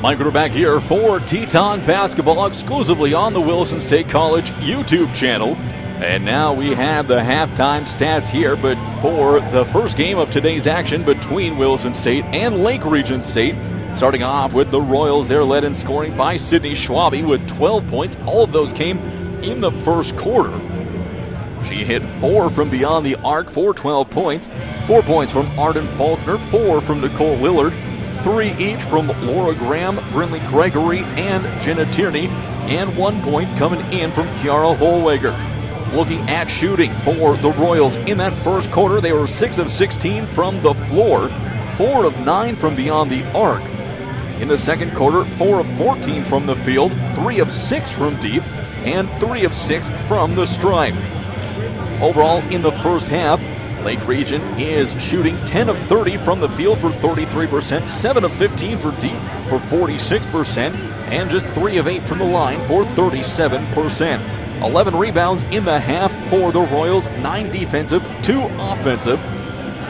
Mike Ritter back here for Teton Basketball exclusively on the Williston State College YouTube channel. And now we have the halftime stats here, but for the first game of today's action between Williston State and Lake Region State, starting off with the Royals, they're led in scoring by Sydney Schwabe with 12 points. All of those came in the first quarter. She hit 4 from beyond the arc for 12 points. 4 points from Arden Faulkner, 4 from Nicole Lillard, 3 each from Laura Graham, Brinley Gregory, and Jenna Tierney, and 1 point coming in from Kiara Holweger. Looking at shooting for the Royals in that first quarter, they were 6 of 16 from the floor, 4 of 9 from beyond the arc. In the second quarter, 4 of 14 from the field, 3 of 6 from deep, and 3 of 6 from the stripe. Overall, in the first half, Lake Region is shooting 10 of 30 from the field for 33%, 7 of 15 for deep for 46%, and just 3 of 8 from the line for 37%. 11 rebounds in the half for the Royals, 9 defensive, 2 offensive.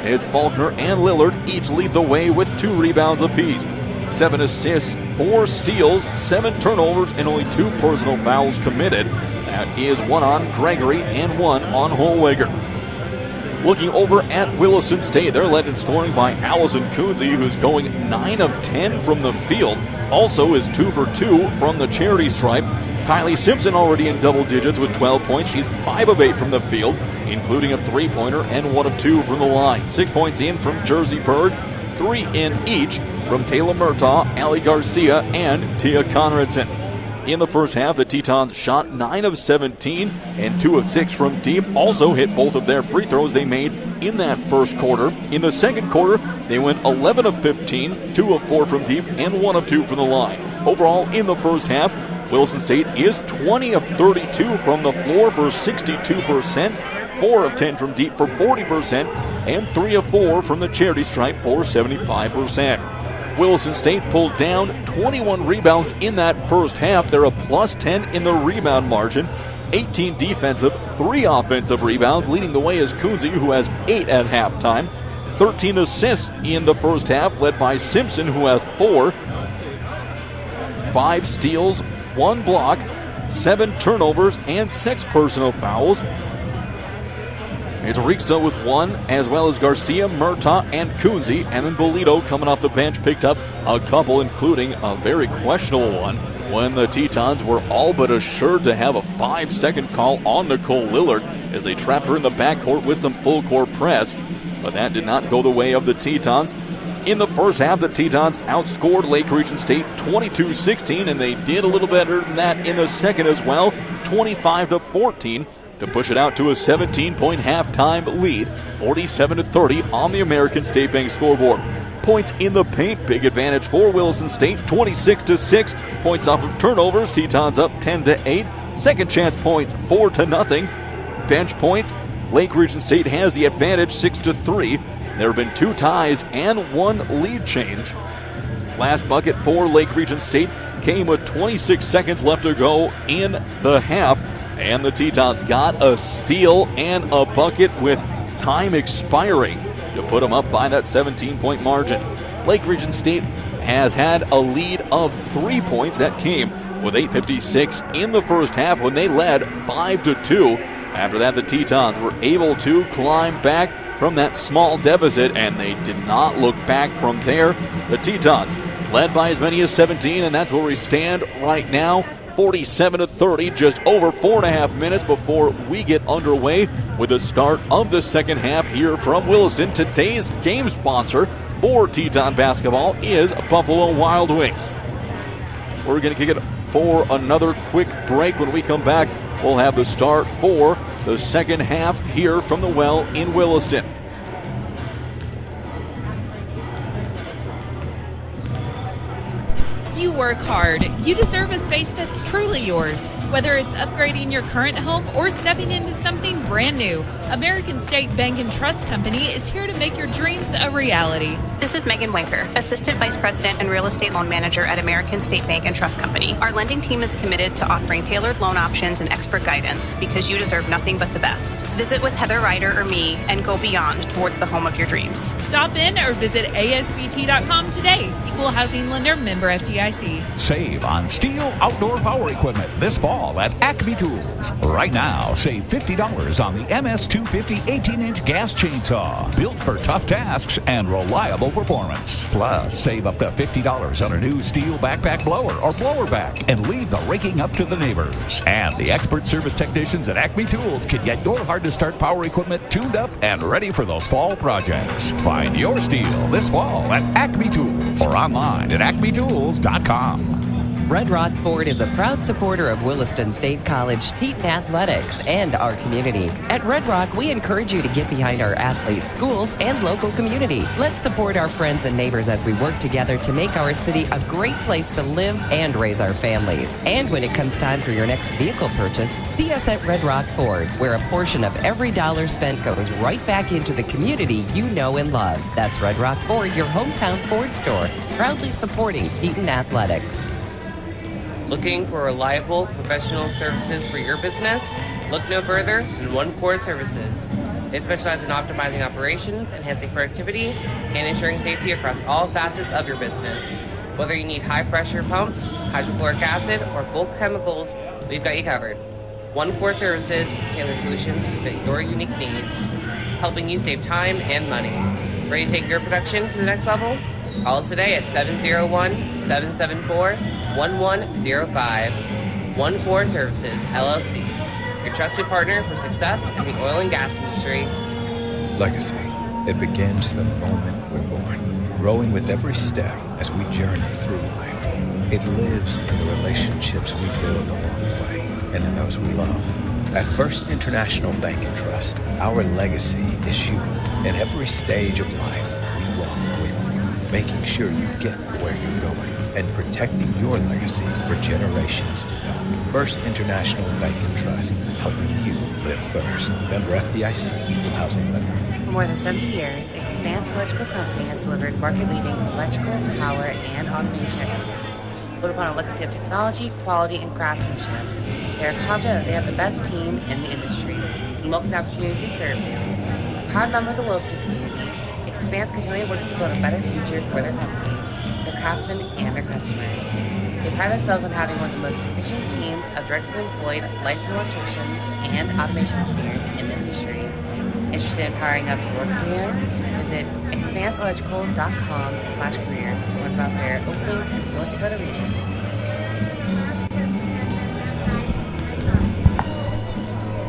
It's Faulkner and Lillard each lead the way with 2 rebounds apiece. 7 assists, 4 steals, 7 turnovers, and only 2 personal fouls committed. That is 1 on Gregory and 1 on Holweger. Looking over at Williston State, they're led in scoring by Allison Coonsey, who's going 9 of 10 from the field. Also is 2 for 2 from the charity stripe. Kylie Simpson already in double digits with 12 points. She's 5 of 8 from the field, including a 3-pointer and 1 of 2 from the line. 6 points in from Jersey Bird, 3 in each from Taylor Murtaugh, Allie Garcia, and Tia Conradson. In the first half, the Tetons shot 9 of 17 and 2 of 6 from deep. Also hit both of their free throws they made in that first quarter. In the second quarter, they went 11 of 15, 2 of 4 from deep, and 1 of 2 from the line. Overall, in the first half, Williston State is 20 of 32 from the floor for 62%, 4 of 10 from deep for 40%, and 3 of 4 from the charity stripe for 75%. Williston State pulled down 21 rebounds in that first half. They're a plus 10 in the rebound margin, 18 defensive, 3 offensive rebounds. Leading the way is Coonsey, who has 8 at halftime. 13 assists in the first half, led by Simpson, who has 4. 5 steals, 1 block, 7 turnovers, and 6 personal fouls. It's Rieksta with 1, as well as Garcia, Murtaugh, and Coonsey. And then Bolito, coming off the bench, picked up a couple, including a very questionable one when the Tetons were all but assured to have a 5-second call on Nicole Lillard as they trapped her in the backcourt with some full-court press. But that did not go the way of the Tetons. In the first half, the Tetons outscored Lake Region State 22-16, and they did a little better than that in the second as well, 25-14. To push it out to a 17-point halftime lead, 47-30 on the American State Bank scoreboard. Points in the paint, big advantage for Williston State, 26-6. Points off of turnovers, Tetons up 10-8. Second chance points, 4-0. Bench points, Lake Region State has the advantage, 6-3. There have been 2 ties and 1 lead change. Last bucket for Lake Region State came with 26 seconds left to go in the half. And the Tetons got a steal and a bucket with time expiring to put them up by that 17-point margin. Lake Region State has had a lead of 3 points. That came with 8:56 in the first half when they led 5-2. After that, the Tetons were able to climb back from that small deficit, and they did not look back from there. The Tetons led by as many as 17, and that's where we stand right now. 47-30, just over 4.5 minutes before we get underway with the start of the second half here from Williston. Today's game sponsor for Teton basketball is Buffalo Wild Wings. We're going to kick it for another quick break. When we come back, we'll have the start for the second half here from the Well in Williston. You work hard. You deserve a space that's truly yours. Whether it's upgrading your current home or stepping into something brand new, American State Bank and Trust Company is here to make your dreams a reality. This is Megan Wanker, Assistant Vice President and Real Estate Loan Manager at American State Bank and Trust Company. Our lending team is committed to offering tailored loan options and expert guidance because you deserve nothing but the best. Visit with Heather Ryder or me and go beyond towards the home of your dreams. Stop in or visit asbt.com today. Equal housing lender, member FDIC. Save on Steel outdoor power equipment this fall at Acme Tools. Right now, save $50 on the MS250 18-inch gas chainsaw. Built for tough tasks and reliable performance. Plus, save up to $50 on a new Steel backpack blower or blower back and leave the raking up to the neighbors. And the expert service technicians at Acme Tools can get your hard-to-start power equipment tuned up and ready for those fall projects. Find your Steel this fall at Acme Tools or online at acmetools.com. Red Rock Ford is a proud supporter of Williston State College Teton Athletics and our community. At Red Rock, we encourage you to get behind our athletes, schools, and local community. Let's support our friends and neighbors as we work together to make our city a great place to live and raise our families. And when it comes time for your next vehicle purchase, see us at Red Rock Ford, where a portion of every dollar spent goes right back into the community you know and love. That's Red Rock Ford, your hometown Ford store, proudly supporting Teton Athletics. Looking for reliable professional services for your business? Look no further than One Core Services. They specialize in optimizing operations, enhancing productivity, and ensuring safety across all facets of your business. Whether you need high-pressure pumps, hydrochloric acid, or bulk chemicals, we've got you covered. One Core Services tailors solutions to fit your unique needs, helping you save time and money. Ready to take your production to the next level? Call us today at 701-774-1105. One Core Services, LLC, your trusted partner for success in the oil and gas industry. Legacy. It begins the moment we're born, growing with every step as we journey through life. It lives in the relationships we build along the way and in those we love. At First International Bank and Trust, our legacy is you. In every stage of life, we walk with you, making sure you get where you're going and protecting your legacy for generations to come. First International Bank and Trust, helping you live first. Member FDIC, Equal Housing Lender. For more than 70 years, Expanse Electrical Company has delivered market-leading electrical, power, and automation expertise, built upon a legacy of technology, quality, and craftsmanship. They are confident that they have the best team in the industry and welcome the opportunity to serve you. A proud member of the Williston community, Expanse continually works to build a better future for their company, their craftsmen, and their customers. They pride themselves on having one of the most efficient teams of directly employed licensed electricians and automation engineers in the industry. Interested in powering up your career? Visit expanseelectrical.com/careers to learn about their openings in the North Dakota region.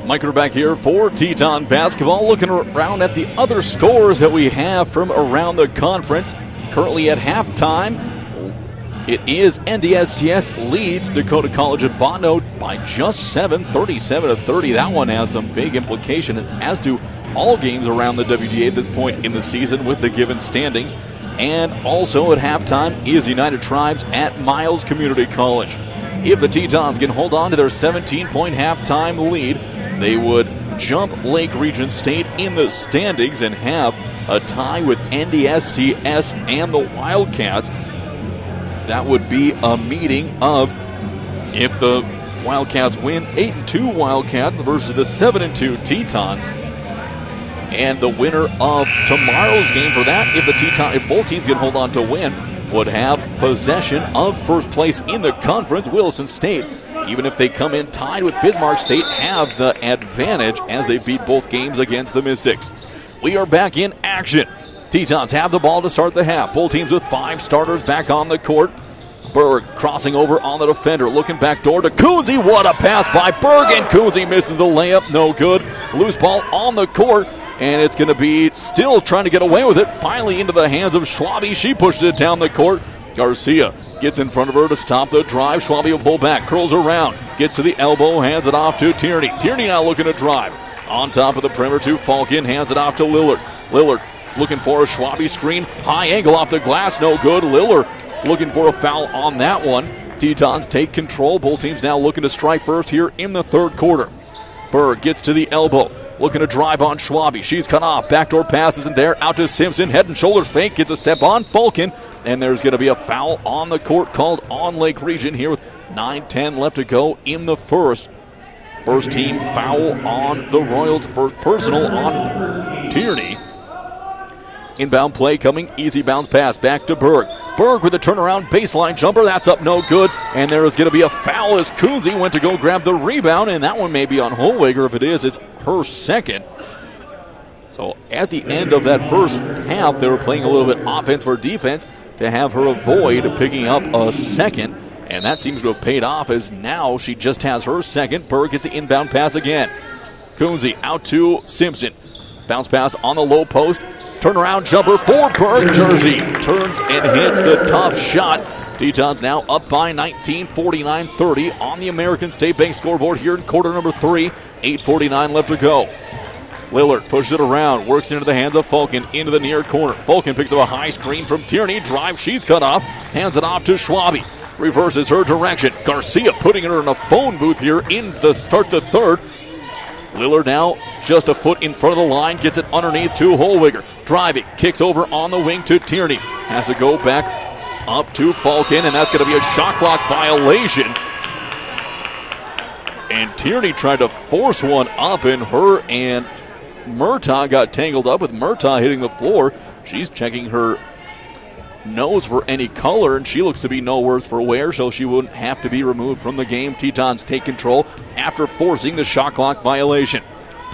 Mike back here for Teton Basketball, looking around at the other scores that we have from around the conference. Currently at halftime, it is NDSCS leads Dakota College at Botno by just 7, 37-30. That one has some big implications, as do all games around the WDA at this point in the season with the given standings. And also at halftime is United Tribes at Miles Community College. If the Tetons can hold on to their 17-point halftime lead, they would jump Lake Region State in the standings and have a tie with NDSCS and the Wildcats. That would be a meeting of, if the Wildcats win, 8-2 Wildcats versus the 7-2 Tetons. And the winner of tomorrow's game for that, if both teams can hold on to win, would have possession of first place in the conference. Williston State, even if they come in tied with Bismarck State, have the advantage as they beat both games against the Mystics. We are back in action. Tetons have the ball to start the half. Both teams with 5 starters back on the court. Berg crossing over on the defender, looking back door to Coonsey. What a pass by Berg, and Coonsey misses the layup. No good. Loose ball on the court, and it's going to be still trying to get away with it. Finally into the hands of Schwabe. She pushes it down the court. Garcia gets in front of her to stop the drive. Schwabe will pull back, curls around, gets to the elbow, hands it off to Tierney. Tierney now looking to drive. On top of the perimeter to Falcon, hands it off to Lillard. Lillard looking for a Schwabe screen. High angle off the glass, no good. Lillard looking for a foul on that one. Tetons take control. Both teams now looking to strike first here in the third quarter. Berg gets to the elbow, looking to drive on Schwabe. She's cut off. Backdoor pass isn't there. Out to Simpson. Head and shoulders fake. Gets a step on Falcon. And there's going to be a foul on the court called on Lake Region here with 9:10 left to go in the first. First team foul on the Royals. First personal on Tierney. Inbound play coming. Easy bounce pass back to Berg. Berg with a turnaround baseline jumper. That's up no good. And there is going to be a foul as Coonsey went to go grab the rebound. And that one may be on Holwager. If it is, it's her second. So at the end of that first half, they were playing a little bit offense for defense to have her avoid picking up a second. And that seems to have paid off, as now she just has her second. Berg gets the inbound pass again. Coonsey out to Simpson. Bounce pass on the low post. Turnaround jumper for Berg. Jersey turns and hits the tough shot. Tetons now up by 19, 49-30 on the American State Bank scoreboard here in quarter number 3. 8:49 left to go. Lillard pushes it around, works into the hands of Falcon, into the near corner. Falcon picks up a high screen from Tierney, drive, she's cut off, hands it off to Schwabe. Reverses her direction. Garcia putting her in a phone booth here in the start the third. Lillard now just a foot in front of the line, gets it underneath to Holwiger. Driving, kicks over on the wing to Tierney. Has to go back up to Falcon, and that's going to be a shot clock violation. And Tierney tried to force one up, and her and Murtaugh got tangled up with Murtaugh hitting the floor. She's checking her nose for any color, and she looks to be no worse for wear, so she wouldn't have to be removed from the game. Tetons take control after forcing the shot clock violation.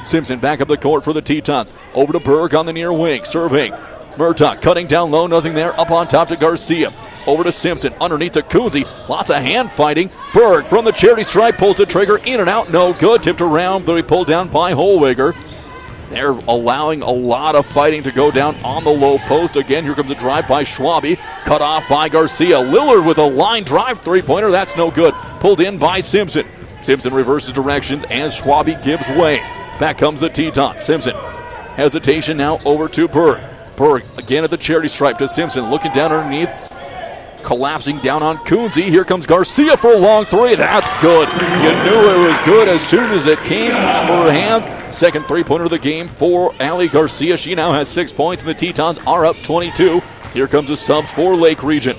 Simpson back up the court for the Tetons. Over to Berg on the near wing, surveying. Murtaugh cutting down low, nothing there. Up on top to Garcia. Over to Simpson, underneath to Coonsey. Lots of hand fighting. Berg from the charity stripe pulls the trigger, in and out, no good. Tipped around, but he pulled down by Holwiger. They're allowing a lot of fighting to go down on the low post. Again, here comes a drive by Schwabe. Cut off by Garcia. Lillard with a line drive three-pointer. That's no good. Pulled in by Simpson. Simpson reverses directions as Schwabe gives way. Back comes the Teton. Simpson. Hesitation now over to Berg. Berg again at the charity stripe to Simpson. Looking down underneath. Collapsing down on Coonsey. Here comes Garcia for a long three. That's good. You knew it was good as soon as it came off her hands. Second three-pointer of the game for Allie Garcia. She now has 6 points, and the Tetons are up 22. Here comes the subs for Lake Region.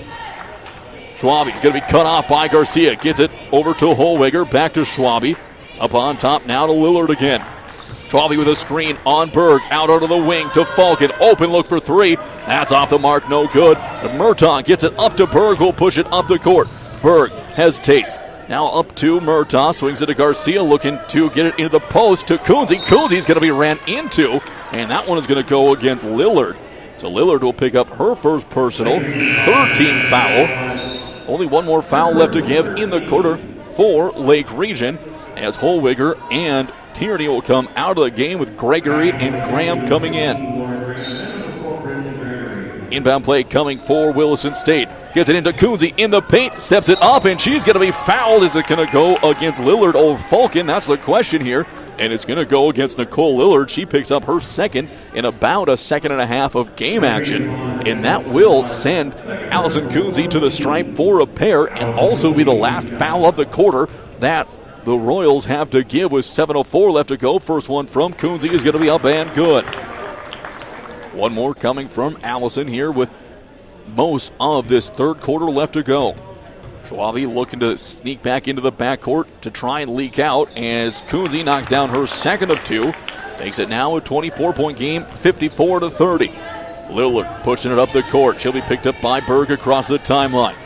Schwabe's going to be cut off by Garcia. Gets it over to Holwiger. Back to Schwabe. Up on top now to Lillard again. Schwabe with a screen on Berg. Out onto the wing to Falcon. Open look for three. That's off the mark. No good. Murtaugh gets it up to Berg. Who'll push it up the court. Berg hesitates. Now up to Murtaugh. Swings it to Garcia. Looking to get it into the post to Coonsey. Coonsey's going to be ran into. And that one is going to go against Lillard. So Lillard will pick up her first personal. 13 foul. Only one more foul left to give in the quarter for Lake Region. As Holwiger and Tierney will come out of the game with Gregory and Graham coming in. Inbound play coming for Williston State. Gets it into Coonsey in the paint, steps it up, and she's going to be fouled. Is it going to go against Lillard or Falcon? That's the question here. And it's going to go against Nicole Lillard. She picks up her second in about a second and a half of game action. And that will send Allison Coonsey to the stripe for a pair and also be the last foul of the quarter that the Royals have to give with 7:04 left to go. First one from Coonsey is going to be up and good. One more coming from Allison here with most of this third quarter left to go. Schwabe looking to sneak back into the backcourt to try and leak out as Coonsey knocks down her second of two. Makes it now a 24-point game, 54-30. Lillard pushing it up the court. She'll be picked up by Berg across the timeline.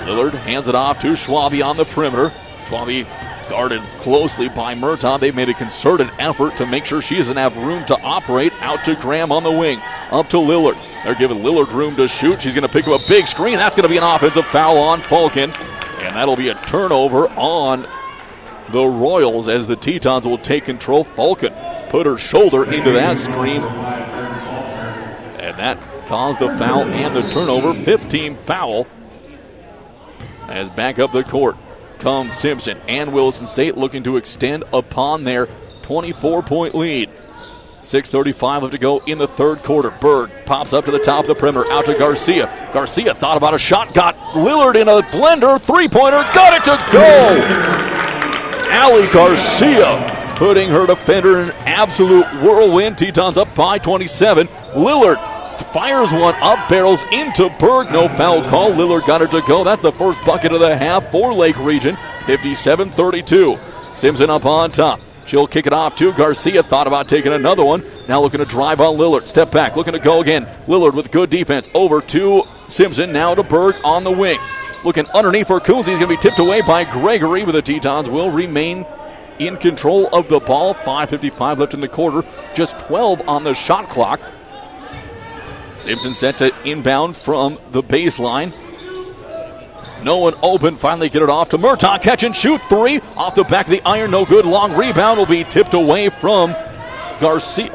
Lillard hands it off to Schwabe on the perimeter. Schwabe guarded closely by Murtaugh. They've made a concerted effort to make sure she doesn't have room to operate. Out to Graham on the wing. Up to Lillard. They're giving Lillard room to shoot. She's going to pick up a big screen. That's going to be an offensive foul on Falcon. And that'll be a turnover on the Royals as the Tetons will take control. Falcon put her shoulder into that screen. And that caused the foul and the turnover. 15 foul. As back up the court comes Simpson and Williston State looking to extend upon their 24-point lead. 6:35 left to go in the third quarter. Berg pops up to the top of the perimeter, out to Garcia. Garcia thought about a shot, got Lillard in a blender, three-pointer, got it to go! Allie Garcia putting her defender in an absolute whirlwind. Tetons up by 27. Lillard fires one up, barrels into Berg. No foul call. Lillard got it to go. That's the first bucket of the half for Lake Region. 57-32. Simpson up on top. She'll kick it off to Garcia. Thought about taking another one. Now looking to drive on Lillard. Step back. Looking to go again. Lillard with good defense. Over to Simpson. Now to Berg on the wing. Looking underneath for Coons. He's going to be tipped away by Gregory, but the Tetons will remain in control of the ball. 5:55 left in the quarter. Just 12 on the shot clock. Simpson set to inbound from the baseline. No one open. Finally get it off to Murtaugh. Catch and shoot three. Off the back of the iron. No good. Long rebound will be tipped away from Garcia,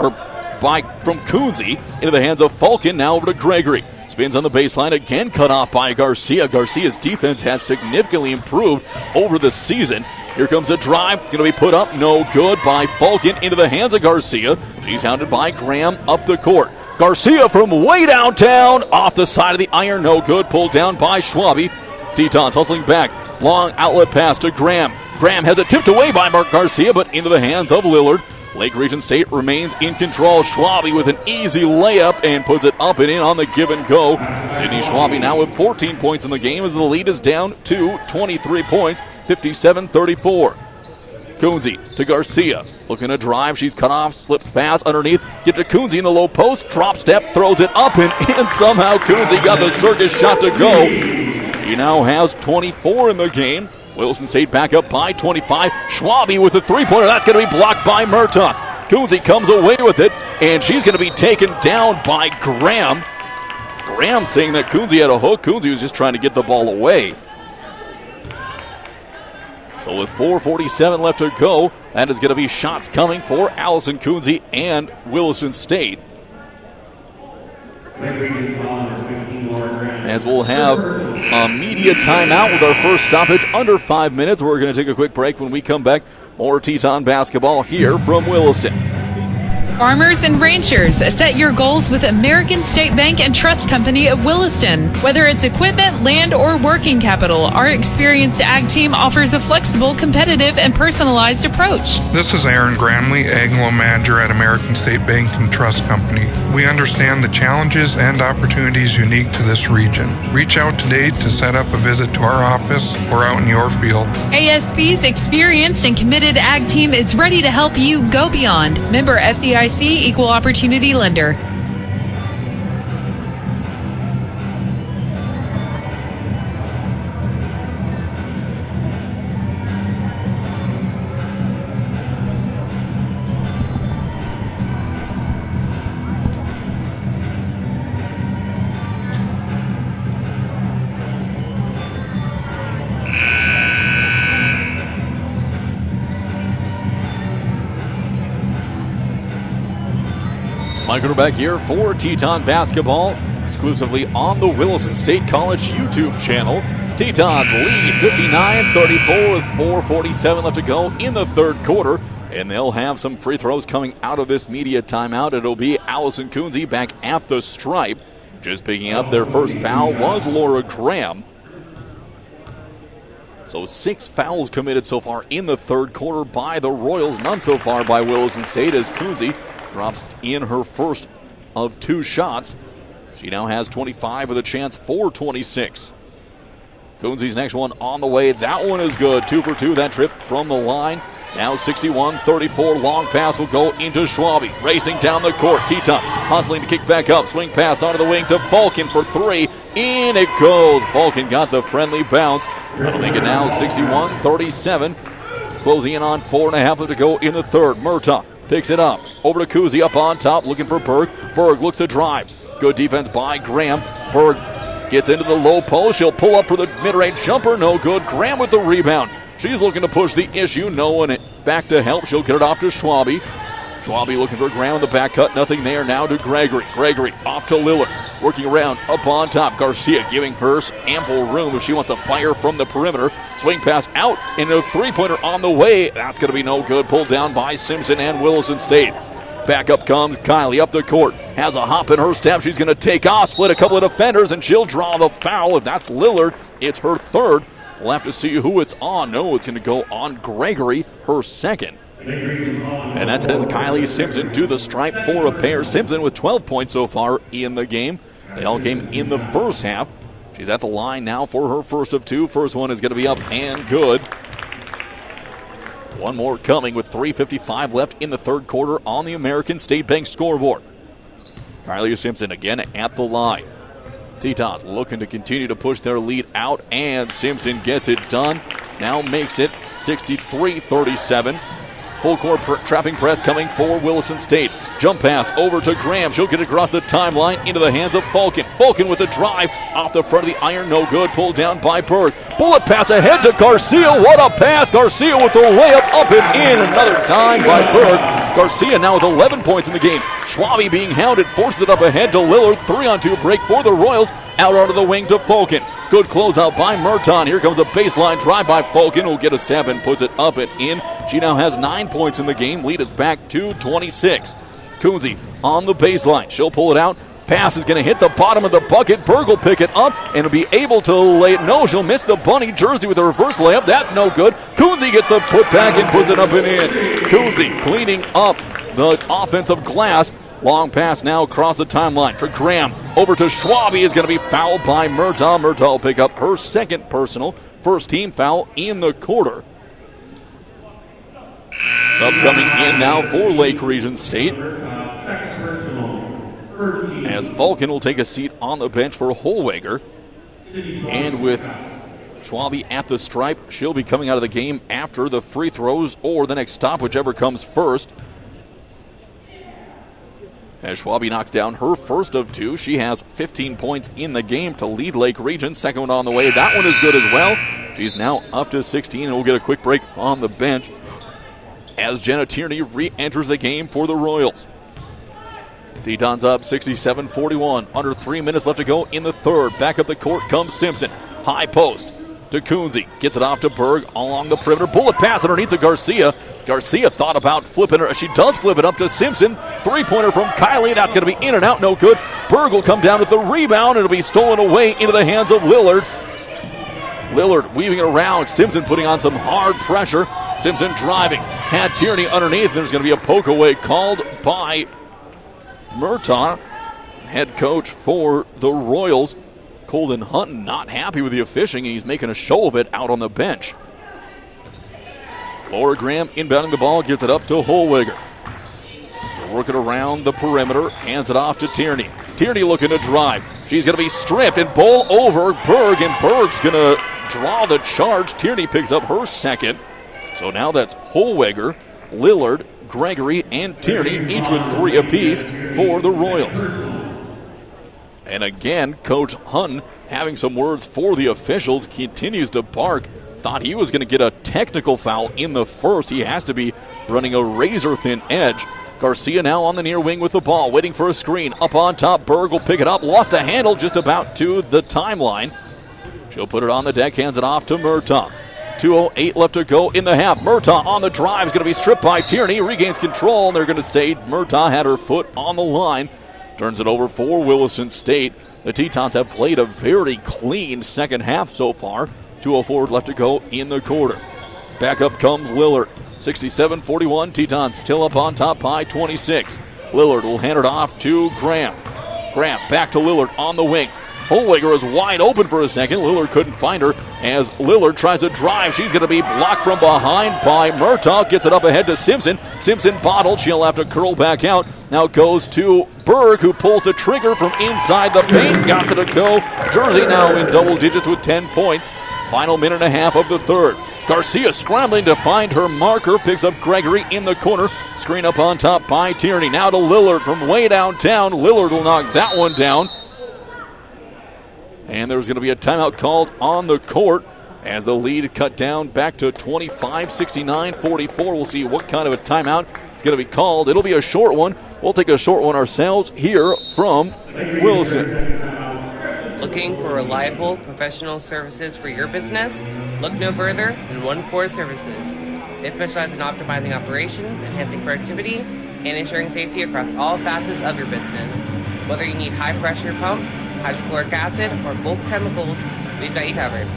from Coonsey into the hands of Falcon. Now over to Gregory. Spins on the baseline, again cut off by Garcia. Garcia's defense has significantly improved over the season. Here comes a drive, going to be put up, no good by Falcon into the hands of Garcia. She's hounded by Graham up the court. Garcia from way downtown, off the side of the iron, no good, pulled down by Schwabe. Tetons hustling back, long outlet pass to Graham. Graham has it tipped away by Mark Garcia, but into the hands of Lillard. Lake Region State remains in control. Schwabe with an easy layup and puts it up and in on the give and go. Sydney Schwabe now with 14 points in the game as the lead is down to 23 points, 57-34. Kunze to Garcia. Looking to drive. She's cut off. Slips pass underneath. Get to Kunze in the low post. Drop step. Throws it up and in. Somehow Kunze got the circus shot to go. She now has 24 in the game. Williston State back up by 25. Schwabe with a three-pointer. That's going to be blocked by Murtaugh. Kunze comes away with it, and she's going to be taken down by Graham. Graham saying that Kunze had a hook. Kunze was just trying to get the ball away. So with 4:47 left to go, that is going to be shots coming for Allison Kunze and Williston State. As we'll have a media timeout with our first stoppage under 5 minutes. We're going to take a quick break. When we come back, more Teton basketball here from Williston. Farmers and ranchers, set your goals with American State Bank and Trust Company of Williston. Whether it's equipment, land, or working capital, our experienced ag team offers a flexible, competitive, and personalized approach. This is Aaron Granley, Ag Loan Manager at American State Bank and Trust Company. We understand the challenges and opportunities unique to this region. Reach out today to set up a visit to our office or out in your field. ASB's experienced and committed ag team is ready to help you go beyond. Member FDIC, Equal Opportunity Lender. Mike back here for Teton basketball, exclusively on the Williston State College YouTube channel. Tetons lead 59-34 with 4:47 left to go in the third quarter, and they'll have some free throws coming out of this media timeout. It'll be Allison Kunze back at the stripe. Just picking up their first foul was Laura Graham. So 6 fouls committed so far in the third quarter by the Royals, none so far by Williston State as Kunze drops in her first of 2 shots. She now has 25 with a chance for 26. Kunze's next one on the way. That one is good. 2 for 2. That trip from the line. Now 61-34. Long pass will go into Schwabe. Racing down the court. Tetons hustling to kick back up. Swing pass onto the wing to Falcon for 3. In it goes. Falcon got the friendly bounce. That'll make it now 61-37. Closing in on 4.5 to go in the third. Murtaugh picks it up. Over to Kunze up on top, looking for Berg. Berg looks to drive. Good defense by Graham. Berg gets into the low post. She'll pull up for the mid-range jumper. No good. Graham with the rebound. She's looking to push the issue. No one back to help. She'll get it off to Schwabe. Schwabe looking for Graham in the back cut. Nothing there. Now to Gregory. Gregory off to Lillard. Working around up on top. Garcia giving her ample room if she wants to fire from the perimeter. Swing pass out and a three-pointer on the way. That's going to be no good. Pulled down by Simpson and Williston State. Back up comes Kylie up the court. Has a hop in her step. She's going to take off, split a couple of defenders, and she'll draw the foul. If that's Lillard, it's her third. We'll have to see who it's on. No, it's going to go on Gregory, her second. And that sends Kylie Simpson to the stripe for a pair. Simpson with 12 points so far in the game. They all came in the first half. She's at the line now for her first of 2. First one is going to be up and good. One more coming with 3:55 left in the third quarter on the American State Bank scoreboard. Kylie Simpson again at the line. Tetons looking to continue to push their lead out, and Simpson gets it done. Now makes it 63-37. Full court trapping press coming for Williston State. Jump pass over to Graham. She'll get across the timeline into the hands of Falcon. Falcon with a drive off the front of the iron. No good. Pulled down by Berg. Bullet pass ahead to Garcia. What a pass. Garcia with the layup up and in. Another dime by Berg. Garcia now with 11 points in the game. Schwabe being hounded, forces it up ahead to Lillard. 3-on-2 break for the Royals. Out onto the wing to Fulkin. Good closeout by Merton. Here comes a baseline drive by Fulkin, who'll get a step and puts it up and in. She now has 9 points in the game. Lead is back to 26. Kunze on the baseline. She'll pull it out. Pass is going to hit the bottom of the bucket. Berg will pick it up and will be able to lay it. No, she'll miss the bunny jersey with a reverse layup. That's no good. Kunze gets the putback and puts it up and in. Kunze cleaning up the offensive glass. Long pass now across the timeline for Graham. Over to Schwabe is going to be fouled by Murtaugh. Murtaugh will pick up her second personal. First team foul in the quarter. Subs coming in now for Lake Region State, as Fulkin will take a seat on the bench for Holweger. And with Schwabe at the stripe, she'll be coming out of the game after the free throws or the next stop, whichever comes first. As Schwabe knocks down her first of two, she has 15 points in the game to lead Lake Region. Second one on the way. That one is good as well. She's now up to 16, and we'll get a quick break on the bench as Jenna Tierney re-enters the game for the Royals. Tetons up 67-41. Under 3 minutes left to go in the third. Back up the court comes Simpson. High post to Kunze. Gets it off to Berg along the perimeter. Bullet pass underneath to Garcia. Garcia thought about flipping her. She does flip it up to Simpson. Three-pointer from Kylie. That's going to be in and out. No good. Berg will come down with the rebound. It'll be stolen away into the hands of Lillard. Lillard weaving it around. Simpson putting on some hard pressure. Simpson driving. Had Tierney underneath. There's going to be a poke away called by Murtaugh. Head coach for the Royals, Colden Hutton, not happy with the officiating, and he's making a show of it out on the bench. Laura Graham inbounding the ball, gets it up to Holweger. They'll work it around the perimeter, hands it off to Tierney. Tierney looking to drive. She's going to be stripped and bowl over Berg, and Berg's going to draw the charge. Tierney picks up her second. So now that's Holweger, Lillard, Gregory, and Tierney, each with 3 apiece for the Royals. And again, Coach Hutton having some words for the officials, continues to bark. Thought he was going to get a technical foul in the first. He has to be running a razor-thin edge. Garcia now on the near wing with the ball, waiting for a screen. Up on top, Berg will pick it up. Lost a handle just about to the timeline. She'll put it on the deck, hands it off to Murtaugh. 2:08 left to go in the half. Murtaugh on the drive is going to be stripped by Tierney. Regains control, and they're going to say Murtaugh had her foot on the line. Turns it over for Williston State. The Tetons have played a very clean second half so far. 2:04 left to go in the quarter. Back up comes Lillard. 67-41. Tetons still up on top by 26. Lillard will hand it off to Graham. Graham back to Lillard on the wing. Holweger is wide open for a second. Lillard couldn't find her as Lillard tries to drive. She's going to be blocked from behind by Murtaugh. Gets it up ahead to Simpson. Simpson bottled. She'll have to curl back out. Now goes to Berg, who pulls the trigger from inside the paint. Got to the go. Jersey now in double digits with 10 points. Final minute and a half of the third. Garcia scrambling to find her marker. Picks up Gregory in the corner. Screen up on top by Tierney. Now to Lillard from way downtown. Lillard will knock that one down. And there's going to be a timeout called on the court as the lead cut down back to 25, 69, 44. We'll see what kind of a timeout it's going to be called. It'll be a short one. We'll take a short one ourselves here from Williston. Looking for reliable professional services for your business? Look no further than One Core Services. They specialize in optimizing operations, enhancing productivity, and ensuring safety across all facets of your business. Whether you need high-pressure pumps, hydrochloric acid, or bulk chemicals, we've got you covered.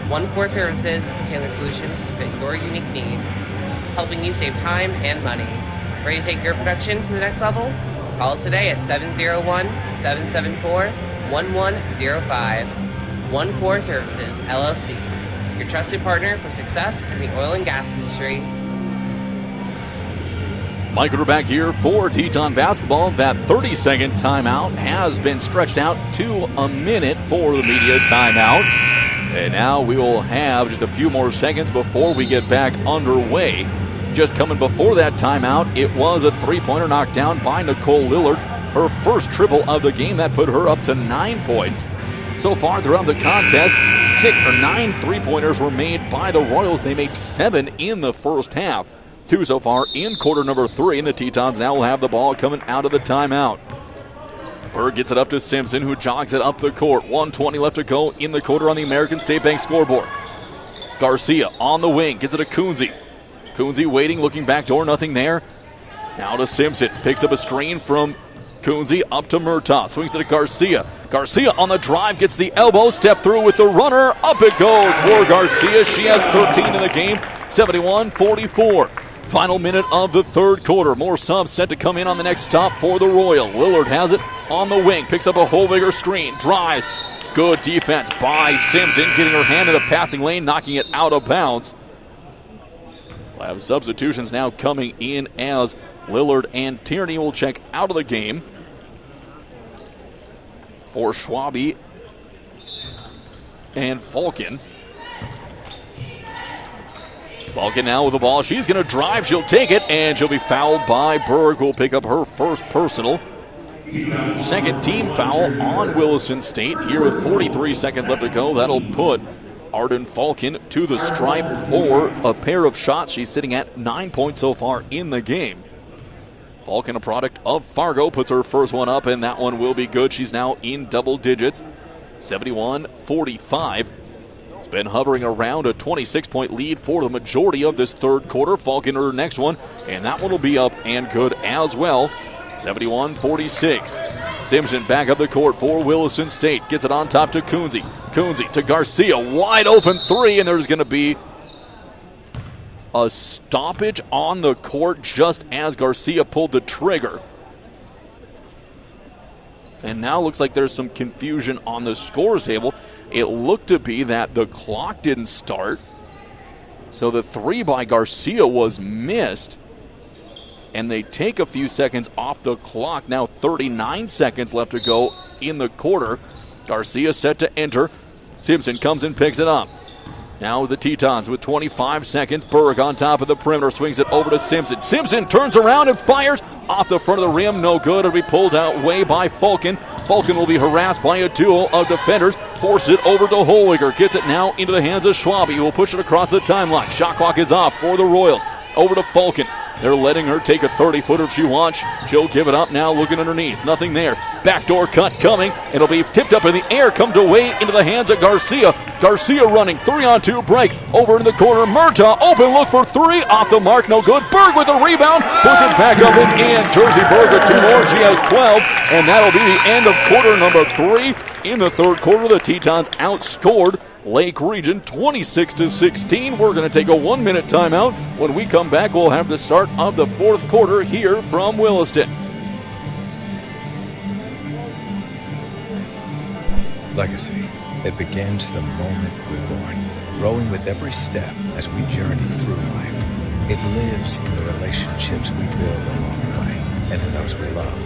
One Core Services tailor solutions to fit your unique needs, helping you save time and money. Ready to take your production to the next level? Call us today at 701-774-1105. One Core Services, LLC, your trusted partner for success in the oil and gas industry. Mike Ritter back here for Teton basketball. That 30-second timeout has been stretched out to a minute for the media timeout. And now we will have just a few more seconds before we get back underway. Just coming before that timeout, it was a three-pointer knocked down by Nicole Lillard. Her first triple of the game. That put her up to 9 points. So far throughout the contest, 9 three-pointers were made by the Royals. They made 7 in the first half. 2 so far in quarter number 3, and the Tetons now will have the ball coming out of the timeout. Berg gets it up to Simpson, who jogs it up the court. 1:20 left to go in the quarter on the American State Bank scoreboard. Garcia on the wing, gets it to Kunze. Kunze waiting, looking back door, nothing there. Now to Simpson, picks up a screen from Kunze up to Murtaugh, swings it to Garcia. Garcia on the drive, gets the elbow, step through with the runner. Up it goes for Garcia. She has 13 in the game, 71-44. Final minute of the third quarter. More subs set to come in on the next stop for the Royal. Lillard has it on the wing, picks up a Holwiger screen, drives. Good defense by Simpson, getting her hand in the passing lane, knocking it out of bounds. We'll have substitutions now coming in as Lillard and Tierney will check out of the game. For Schwabe and Falcon. Falcon now with the ball. She's going to drive. She'll take it, and she'll be fouled by Berg, who will pick up her first personal. Second team foul on Williston State here with 43 seconds left to go. That'll put Arden Falcon to the stripe for a pair of shots. She's sitting at 9 points so far in the game. Falcon, a product of Fargo, puts her first one up, and that one will be good. She's now in double digits, 71-45. It's been hovering around a 26-point lead for the majority of this third quarter. Falcon her next one, and that one will be up and good as well, 71-46. Simpson back up the court for Williston State. Gets it on top to Kunze. Kunze to Garcia. Wide open three, and there's going to be a stoppage on the court just as Garcia pulled the trigger. And now looks like there's some confusion on the scores table. It looked to be that the clock didn't start, so the three by Garcia was missed. And they take a few seconds off the clock. Now 39 seconds left to go in the quarter. Garcia set to enter. Simpson comes and picks it up. Now the Tetons with 25 seconds. Berg on top of the perimeter, swings it over to Simpson. Simpson turns around and fires off the front of the rim. No good. It'll be pulled out way by Falcon. Falcon will be harassed by a duo of defenders. Force it over to Holwiger. Gets it now into the hands of Schwabe, who will push it across the timeline. Shot clock is off for the Royals. Over to Falcon. They're letting her take a 30-footer if she wants. She'll give it up now, looking underneath. Nothing there. Backdoor cut coming. It'll be tipped up in the air, comes away into the hands of Garcia. Garcia running, 3-on-2 break. Over in the corner, Murtaugh, open look for three. Off the mark, no good. Berg with the rebound. Puts it back up and in. Jersey Berg with two more. She has 12. And that'll be the end of quarter number 3. In the third quarter, the Tetons outscored Lake Region 26-16. We're going to take a 1-minute timeout. When we come back, we'll have the start of the fourth quarter here from Williston. Legacy. It begins the moment we're born, growing with every step as we journey through life. It lives in the relationships we build along the way and in those we love.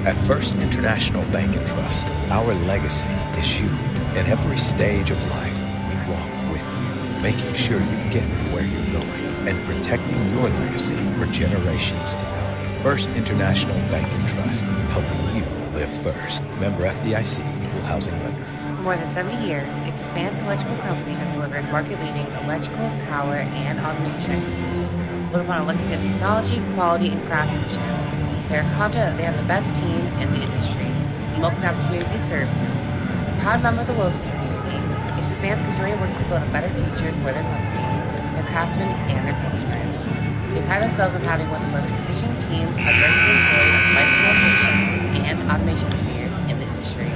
At First International Bank and Trust, our legacy is you. In every stage of life, we walk with you, making sure you get to where you're going and protecting your legacy for generations to come. First International Bank and Trust, helping you live first. Member FDIC, Equal Housing Lender. For more than 70 years, Expanse Electrical Company has delivered market-leading electrical, power, and automation expertise, built upon a legacy of technology, quality, and craftsmanship. They are confident that they have the best team in the industry and welcome the opportunity to serve you. A proud member of the Williston community, Expanse continually works to build a better future for their company, their craftsmen, and their customers. They pride themselves on having one of the most proficient teams of regularly employed licensed electricians and automation engineers in the industry.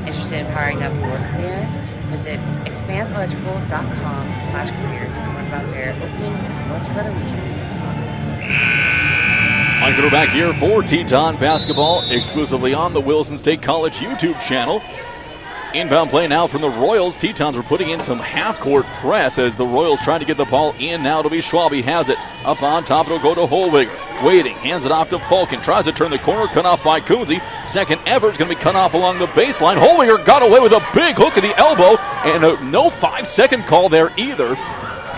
Interested in powering up your career? Visit expanseelectrical.com/careers to learn about their openings in the North Dakota region. Mike Ritter back here for Teton basketball, exclusively on the Williston State College YouTube channel. Inbound play now from the Royals. Tetons are putting in some half-court press as the Royals trying to get the ball in. Now to be Schwabe has it. Up on top, it'll go to Holwiger. Waiting, hands it off to Falcon. Tries to turn the corner, cut off by Kunze. Second ever is going to be cut off along the baseline. Holwiger got away with a big hook of the elbow, and no 5-second call there either.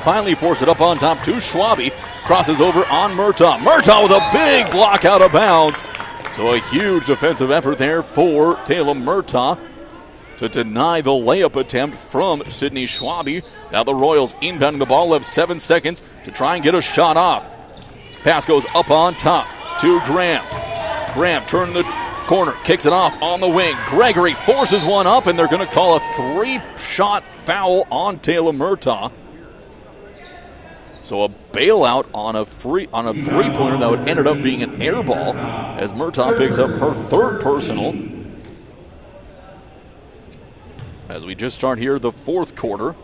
Finally force it up on top to Schwabe. Crosses over on Murtaugh. Murtaugh with a big block out of bounds. So a huge defensive effort there for Taylor Murtaugh to deny the layup attempt from Sydney Schwabe. Now the Royals inbounding the ball, have 7 seconds to try and get a shot off. Pass goes up on top to Graham. Graham turning the corner, kicks it off on the wing. Gregory forces one up, and they're going to call a 3-shot foul on Taylor Murtaugh. So a bailout on a three-pointer that would ended up being an air ball as Murtaugh picks up her 3rd personal. As we just start here, the 4th quarter.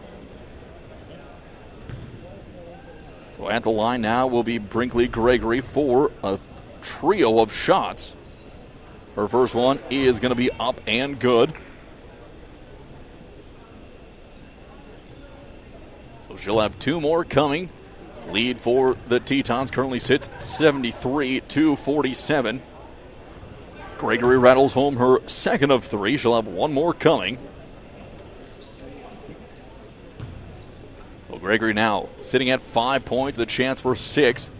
So at the line now will be Brinkley Gregory for a trio of shots. Her first one is going to be up and good. So she'll have 2 more coming. Lead for the Tetons currently sits 73-47. Gregory rattles home her 2nd of 3. She'll have 1 more coming. So Gregory now sitting at 5 points, the chance for 6.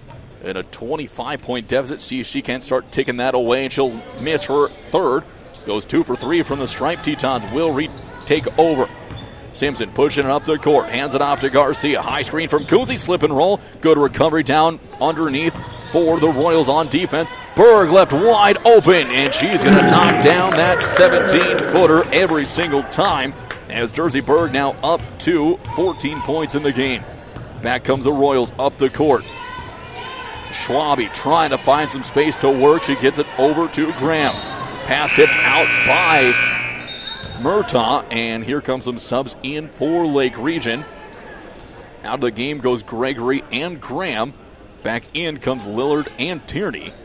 In a 25-point deficit, see if she can start ticking that away, and she'll miss her 3rd. Goes 2 for 3 from the stripe. Tetons will take over. Simpson pushing it up the court, hands it off to Garcia. High screen from Coonsey, slip and roll. Good recovery down underneath for the Royals on defense. Berg left wide open, and she's going to knock down that 17-footer every single time, as Jersey Berg now up to 14 points in the game. Back comes the Royals up the court. Schwabe trying to find some space to work. She gets it over to Graham. Pass tipped out by Murtaugh, and here comes some subs in for Lake Region. Out of the game goes Gregory and Graham. Back in comes Lillard and Tierney.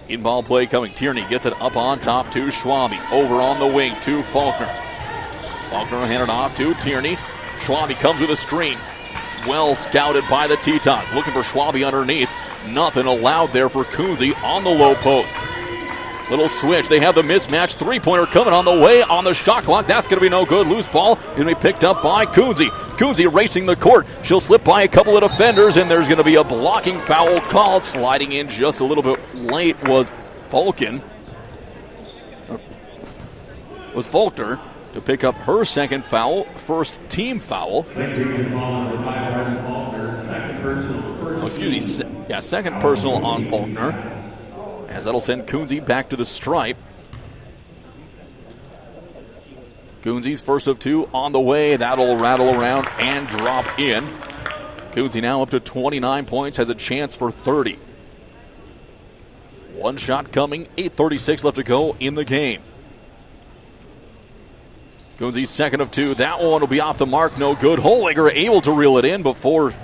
In-ball play coming. Tierney gets it up on top to Schwabe. Over on the wing to Faulkner. Faulkner will hand it off to Tierney. Schwabe comes with a screen. Well scouted by the Tetons. Looking for Schwabe underneath. Nothing allowed there for Coonsey on the low post. Little switch. They have the mismatch. 3-pointer coming on the way on the shot clock. That's going to be no good. Loose ball going to be picked up by Coonsey. Coonsey racing the court. She'll slip by a couple of defenders, and there's going to be a blocking foul called. Sliding in just a little bit late was Faulkner to pick up her 2nd foul, 1st team foul. Second personal on Faulkner. As that'll send Coonsey back to the stripe. Coonsey's 1st of 2 on the way. That'll rattle around and drop in. Coonsey now up to 29 points, has a chance for 30. 1 shot coming, 8:36 left to go in the game. Coonsey's 2nd of 2. That one will be off the mark, no good. Holliger able to reel it in before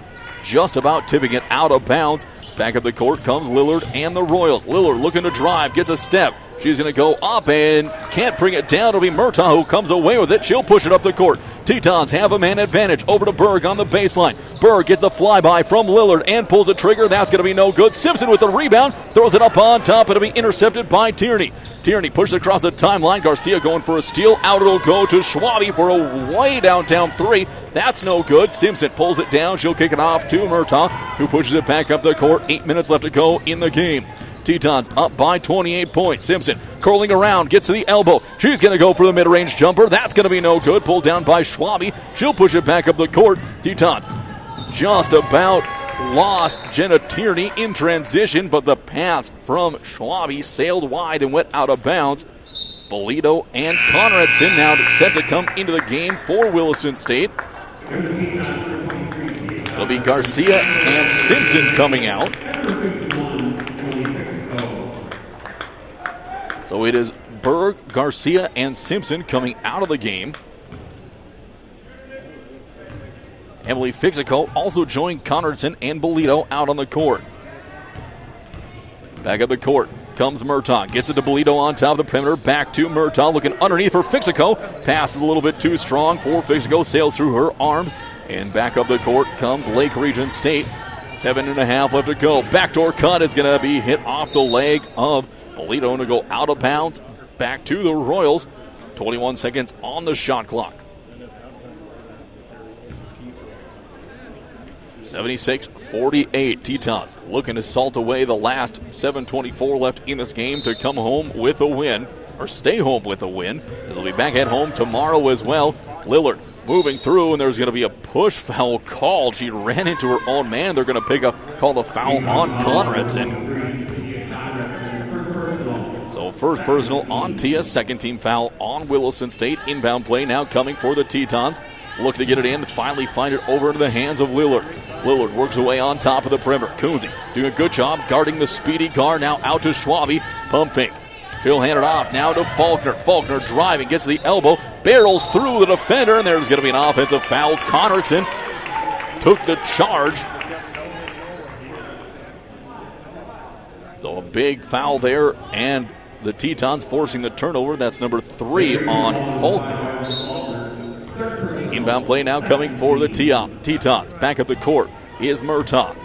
just about tipping it out of bounds. Back up the court comes Lillard and the Royals. Lillard looking to drive, gets a step. She's going to go up and can't bring it down. It'll be Murtaugh who comes away with it. She'll push it up the court. Tetons have a man advantage. Over to Berg on the baseline. Berg gets the flyby from Lillard and pulls the trigger. That's going to be no good. Simpson with the rebound. Throws it up on top. It'll be intercepted by Tierney. Tierney pushed across the timeline. Garcia going for a steal. Out it'll go to Schwabe for a way downtown 3. That's no good. Simpson pulls it down. She'll kick it off to Murtaugh, who pushes it back up the court. 8 minutes left to go in the game. Tetons up by 28 points. Simpson curling around, gets to the elbow. She's going to go for the mid-range jumper. That's going to be no good. Pulled down by Schwabe. She'll push it back up the court. Tetons just about lost Jenna Tierney in transition, but the pass from Schwabe sailed wide and went out of bounds. Bolito and Conradson now set to come into the game for Williston State. It'll be Garcia and Simpson coming out. So it is Berg, Garcia, and Simpson coming out of the game. Emily Fixico also joined Conradson and Bolito out on the court. Back up the court comes Murtaugh. Gets it to Bolito on top of the perimeter. Back to Murtaugh looking underneath for Fixico. Pass is a little bit too strong for Fixico. Sails through her arms. And back up the court comes Lake Region State. 7.5 left to go. Backdoor cut is going to be hit off the leg of Bolito to go out of bounds. Back to the Royals. 21 seconds on the shot clock. 76-48. Tetons looking to salt away the last 7:24 left in this game to come home with a win, or stay home with a win, as they'll be back at home tomorrow as well. Lillard moving through, and there's going to be a push foul called. She ran into her own man. They're going to call the foul on Conradson. So first personal on Tia, second team foul on Williston State. Inbound play now coming for the Tetons. Look to get it in, finally find it over into the hands of Lillard. Lillard works away on top of the perimeter. Coonsey doing a good job guarding the speedy guard. Now out to Schwabe, pumping. He'll hand it off now to Faulkner. Faulkner driving, gets the elbow, barrels through the defender, and there's going to be an offensive foul. Conradson took the charge. So a big foul there, and the Tetons forcing the turnover. That's number 3 on Faulkner. Inbound play now coming for the Tetons. Back up the court is Murtaugh.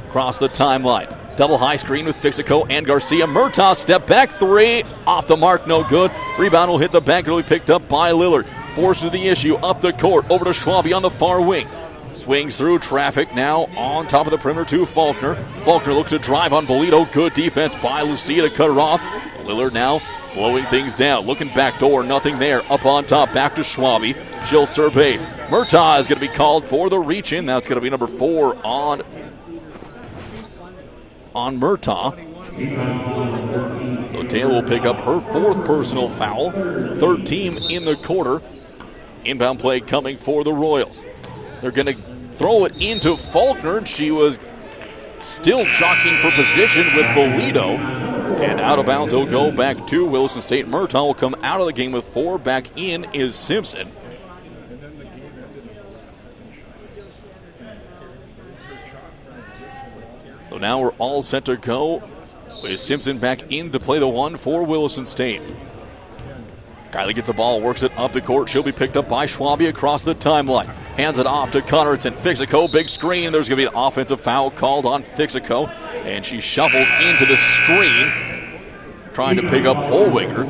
Across the timeline. Double high screen with Fixico and Garcia. Murtaugh step back 3. Off the mark, no good. Rebound will hit the back. It'll be picked up by Lillard. Forces the issue up the court. Over to Schwabe on the far wing. Swings through traffic now on top of the perimeter to Faulkner. Faulkner looks to drive on Bolito. Good defense by Lucia to cut her off. Lillard now slowing things down. Looking back door, nothing there. Up on top, back to Schwabe. She'll survey. Murtaugh is going to be called for the reach in. That's going to be number 4 on Murtaugh. So Taylor will pick up her 4th personal foul. 3rd team in the quarter. Inbound play coming for the Royals. They're going to throw it into Faulkner, and she was still jockeying for position with Bolito. And out of bounds, he'll go back to Williston State. Murtaugh will come out of the game with 4. Back in is Simpson. So now we're all set to go with Simpson back in to play the 1 for Williston State. Kylie gets the ball, works it up the court. She'll be picked up by Schwabe across the timeline. Hands it off to Conradson. Fixico, big screen. There's going to be an offensive foul called on Fixico. And she shuffled into the screen, trying to pick up Holwiger.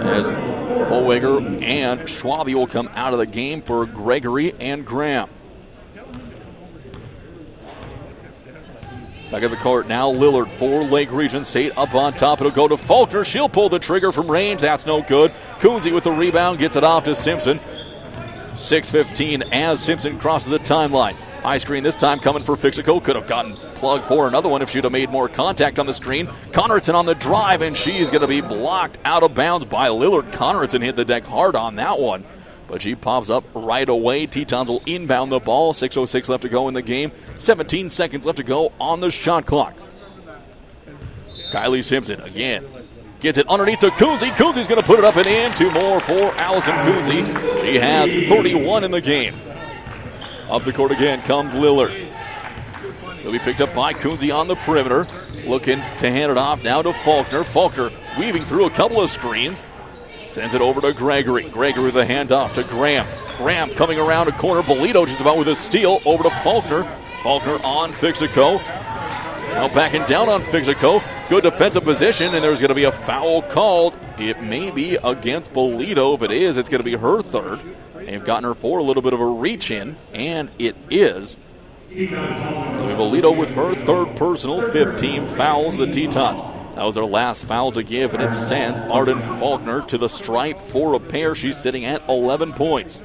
As Holwiger and Schwabe will come out of the game for Gregory and Graham. Back of the court now, Lillard for Lake Region State. Up on top, it'll go to Faulkner. She'll pull the trigger from range. That's no good. Coonsey with the rebound, gets it off to Simpson. 6:15 as Simpson crosses the timeline. High screen this time coming for Fixico. Could have gotten plugged for another one if she'd have made more contact on the screen. Conradson on the drive, and she's going to be blocked out of bounds by Lillard. Conradson hit the deck hard on that one, but she pops up right away. Tetons will inbound the ball. 6:06 left to go in the game. 17 seconds left to go on the shot clock. Kylie Simpson again gets it underneath to Coonsey. Coonsey's going to put it up and in. 2 more for Allison Coonsey. She has 31 in the game. Up the court again comes Lillard. He'll be picked up by Coonsey on the perimeter. Looking to hand it off now to Faulkner. Faulkner weaving through a couple of screens. Sends it over to Gregory. Gregory with a handoff to Graham. Graham coming around a corner. Bolito just about with a steal over to Faulkner. Faulkner on Fixico. Now backing down on Fixico. Good defensive position, and there's going to be a foul called. It may be against Bolito. If it is, it's going to be her 3rd. They've gotten her for a little bit of a reach in, and it is. So we have Bolito with her 3rd personal. 15 fouls the Tetons. That was their last foul to give, and it sends Arden Faulkner to the stripe for a pair. She's sitting at 11 points.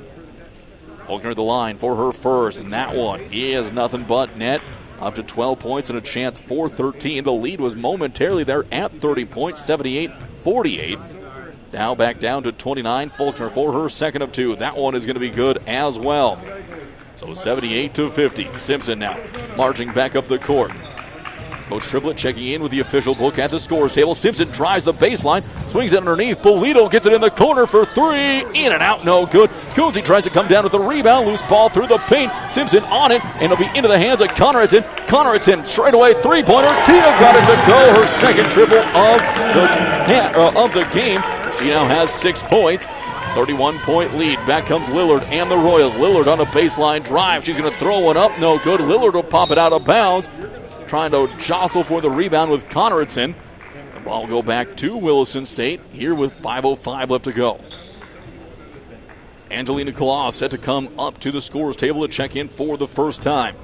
Faulkner at the line for her first, and that one is nothing but net. Up to 12 points and a chance for 13. The lead was momentarily there at 30 points, 78-48. Now back down to 29. Faulkner for her 2nd of 2. That one is going to be good as well. So 78-50. Simpson now marching back up the court. Coach Triplett checking in with the official book at the scores table. Simpson drives the baseline, swings it underneath. Bolito gets it in the corner for 3. In and out, no good. Coonsey tries to come down with a rebound. Loose ball through the paint. Simpson on it, and it'll be into the hands of Conradson. Conradson straight away, 3-pointer. Tina got it to go. Her 2nd triple of the game. She now has 6 points. 31-point lead. Back comes Lillard and the Royals. Lillard on a baseline drive. She's going to throw one up. No good. Lillard will pop it out of bounds. Trying to jostle for the rebound with Conradson. The ball will go back to Williston State here with 5:05 left to go. Angelina Koloff set to come up to the scorer's table to check in for the first time.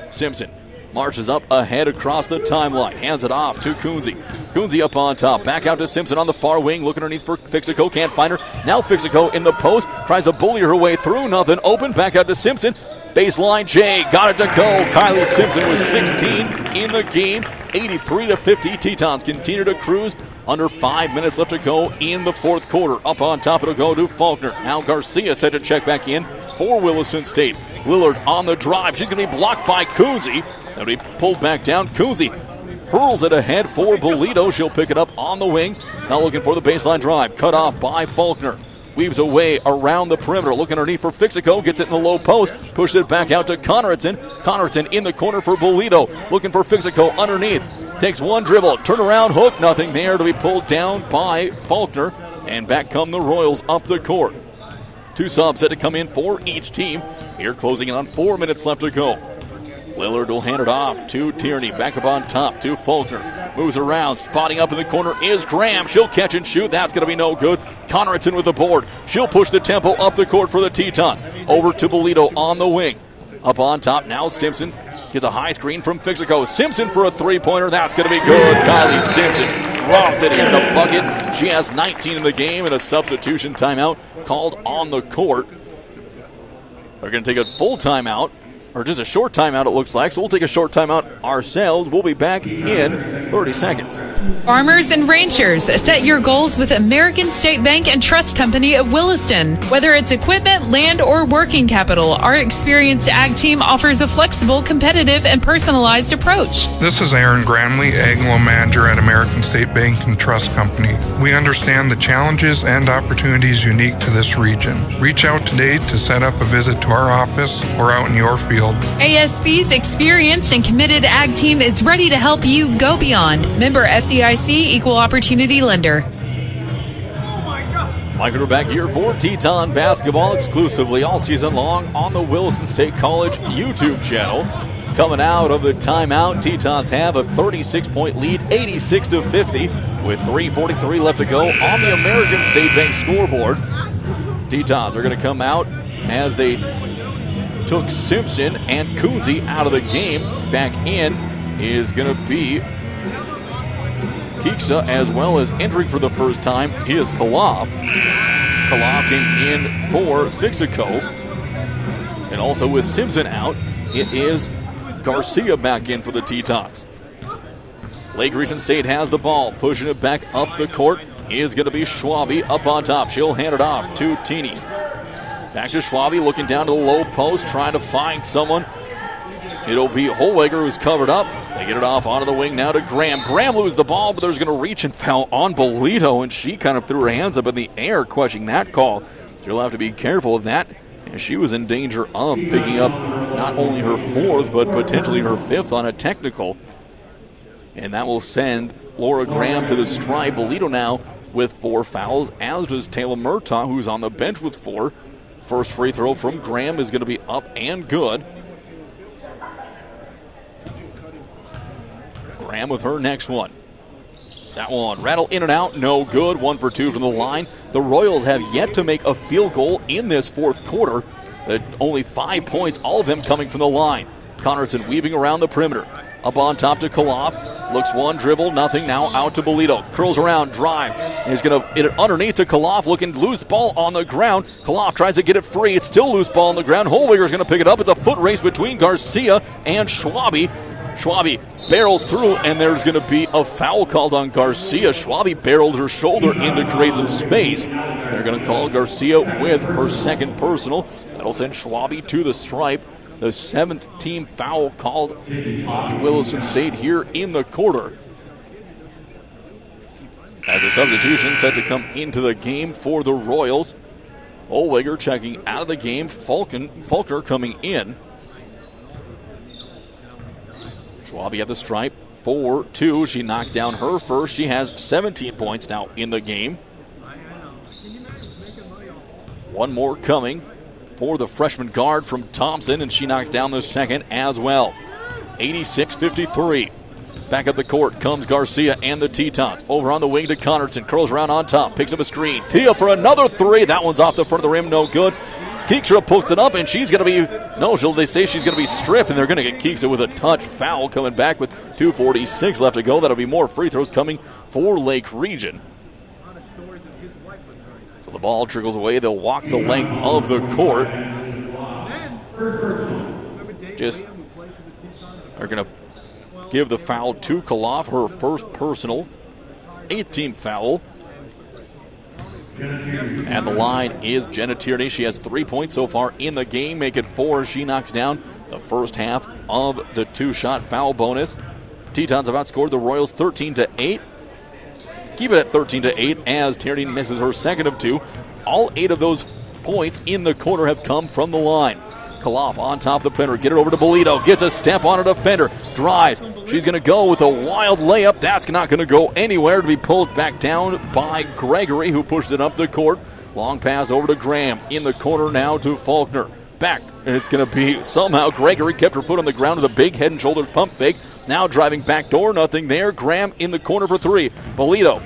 Simpson marches up ahead across the timeline. Hands it off to Kunze. Kunze up on top. Back out to Simpson on the far wing. Looking underneath for Fixico. Can't find her. Now Fixico in the post. Tries to bully her way through. Nothing open. Back out to Simpson. Baseline Jay. Got it to go. Kylie Simpson was 16 in the game. 83-50. Tetons continue to cruise. Under 5 minutes left to go in the fourth quarter. Up on top, it'll go to Faulkner. Now Garcia set to check back in for Williston State. Lillard on the drive. She's going to be blocked by Kunze. That'll be pulled back down. Kunze hurls it ahead for Bolito. She'll pick it up on the wing. Now looking for the baseline drive. Cut off by Faulkner. Weaves away around the perimeter. Looking underneath for Fixico. Gets it in the low post. Pushes it back out to Conradson. Conradson in the corner for Bolito. Looking for Fixico underneath. Takes one dribble. Turn around hook. Nothing there to be pulled down by Faulkner. And back come the Royals up the court. 2 subs set to come in for each team. Here closing in on 4 minutes left to go. Lillard will hand it off to Tierney. Back up on top to Faulkner. Moves around. Spotting up in the corner is Graham. She'll catch and shoot. That's going to be no good. Conradson with the board. She'll push the tempo up the court for the Tetons. Over to Bolito on the wing. Up on top now Simpson. Gets a high screen from Fixico. Simpson for a three-pointer. That's going to be good. Kylie Simpson drops it in the bucket. She has 19 in the game and a substitution timeout called on the court. They're going to take a full timeout, or just a short timeout it looks like. So we'll take a short timeout ourselves. We'll be back in 30 seconds. Farmers and ranchers, set your goals with American State Bank and Trust Company of Williston. Whether it's equipment, land, or working capital, our experienced ag team offers a flexible, competitive, and personalized approach. This is Aaron Granley, Ag Loan Manager at American State Bank and Trust Company. We understand the challenges and opportunities unique to this region. Reach out today to set up a visit to our office or out in your field. ASB's experienced and committed ag team is ready to help you go beyond. Member FDIC, Equal Opportunity Lender. Mike, we're back here for Teton basketball exclusively all season long on the Williston State College YouTube channel. Coming out of the timeout, Tetons have a 36-point lead, 86-50, with 3:43 left to go on the American State Bank scoreboard. Tetons are going to come out as they took Simpson and Kunze out of the game. Back in is going to be Keeksa, as well as entering for the first time is Kaloff. Kaloff came in for Fixico. And also with Simpson out, it is Garcia back in for the Tetons. Lake Region State has the ball, pushing it back up the court is going to be Schwabe up on top. She'll hand it off to Teeny. Back to Schwabe, looking down to the low post, trying to find someone. It'll be Holweger who's covered up. They get it off onto the wing now to Graham. Graham loses the ball, but there's going to reach and foul on Bolito, and she kind of threw her hands up in the air, questioning that call. She'll have to be careful of that, and she was in danger of picking up not only her fourth, but potentially her fifth on a technical. And that will send Laura Graham to the stripe. Bolito now with 4 fouls, as does Taylor Murtaugh, who's on the bench with 4. First free throw from Graham is going to be up and good. Graham with her next one. That one rattle in and out, no good. 1 for 2 from the line. The Royals have yet to make a field goal in this fourth quarter. Only 5 points, all of them coming from the line. Connerson weaving around the perimeter. Up on top to Kaloff. Looks one dribble, nothing. Now out to Bolito. Curls around, drive. He's going to hit it underneath to Kaloff. Looking loose ball on the ground. Kaloff tries to get it free. It's still loose ball on the ground. Holweger's going to pick it up. It's a foot race between Garcia and Schwabe. Schwabe barrels through, and there's going to be a foul called on Garcia. Schwabe barreled her shoulder in to create some space. They're going to call Garcia with her second personal. That'll send Schwabe to the stripe. The 7th team foul called on Williston State here in the quarter. As a substitution set to come into the game for the Royals. Holweger checking out of the game. Faulkner coming in. Schwabe at the stripe, 4-2. She knocks down her first. She has 17 points now in the game. One more coming for the freshman guard from Thompson, and she knocks down the second as well. 86-53. Back up the court comes Garcia and the Tetons. Over on the wing to Connerson. Curls around on top. Picks up a screen. Tia for another 3. That one's off the front of the rim. No good. Keekstra pulls it up, and she's going to be, they say she's going to be stripped, and they're going to get Keekstra with a touch foul coming back with 2:46 left to go. That'll be more free throws coming for Lake Region. So the ball trickles away. They'll walk the length of the court. Just are going to give the foul to Koloff, her first personal, 8th team foul. At the line is Jenna Tierney. She has 3 points so far in the game, make it 4. She knocks down the first half of the 2-shot foul bonus. Tetons have outscored the Royals 13-8. Keep it at 13-8 as Tierney misses her second of 2. All 8 of those points in the corner have come from the line. Koloff on top of the perimeter. Get it over to Bolito. Gets a step on a defender. Drives. She's going to go with a wild layup. That's not going to go anywhere, to be pulled back down by Gregory, who pushed it up the court. Long pass over to Graham. In the corner now to Faulkner. Back. And it's going to be somehow Gregory kept her foot on the ground with a big head and shoulders pump fake. Now driving back door. Nothing there. Graham in the corner for 3. Bolito.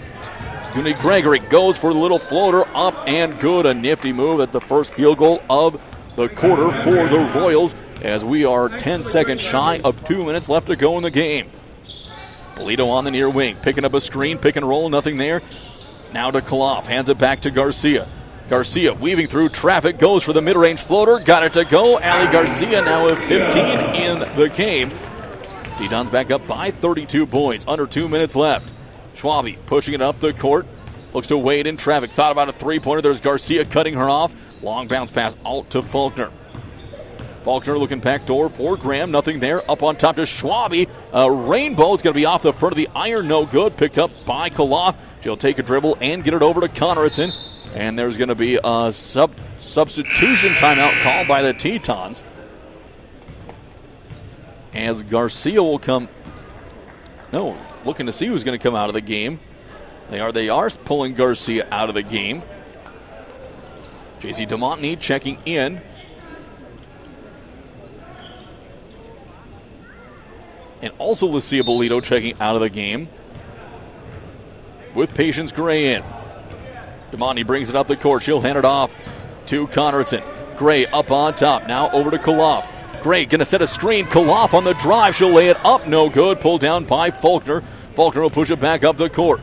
Gregory goes for the little floater. Up and good. A nifty move. That's the first field goal of the quarter for the Royals, as we are 10 seconds shy of 2 minutes left to go in the game. Bolito on the near wing, picking up a screen, pick and roll, nothing there. Now to Koloff, hands it back to Garcia. Garcia weaving through traffic, goes for the mid-range floater, got it to go. Ali Garcia now with 15 in the game. Tetons back up by 32 points, under 2 minutes left. Schwabe pushing it up the court, looks to wade in traffic, thought about a three-pointer. There's Garcia cutting her off. Long bounce pass out to Faulkner. Faulkner looking back door for Graham. Nothing there. Up on top to Schwabe. Rainbow is going to be off the front of the iron. No good. Picked up by Koloff. She'll take a dribble and get it over to Conradson. And there's going to be a substitution timeout called by the Tetons, as Garcia will come. No, looking to see who's going to come out of the game. They are pulling Garcia out of the game. JC DeMontney checking in. And also Lucia Bolito checking out of the game, with Patience Gray in. DeMontney brings it up the court. She'll hand it off to Conradson. Gray up on top. Now over to Koloff. Gray going to set a screen. Koloff on the drive. She'll lay it up. No good. Pulled down by Faulkner. Faulkner will push it back up the court.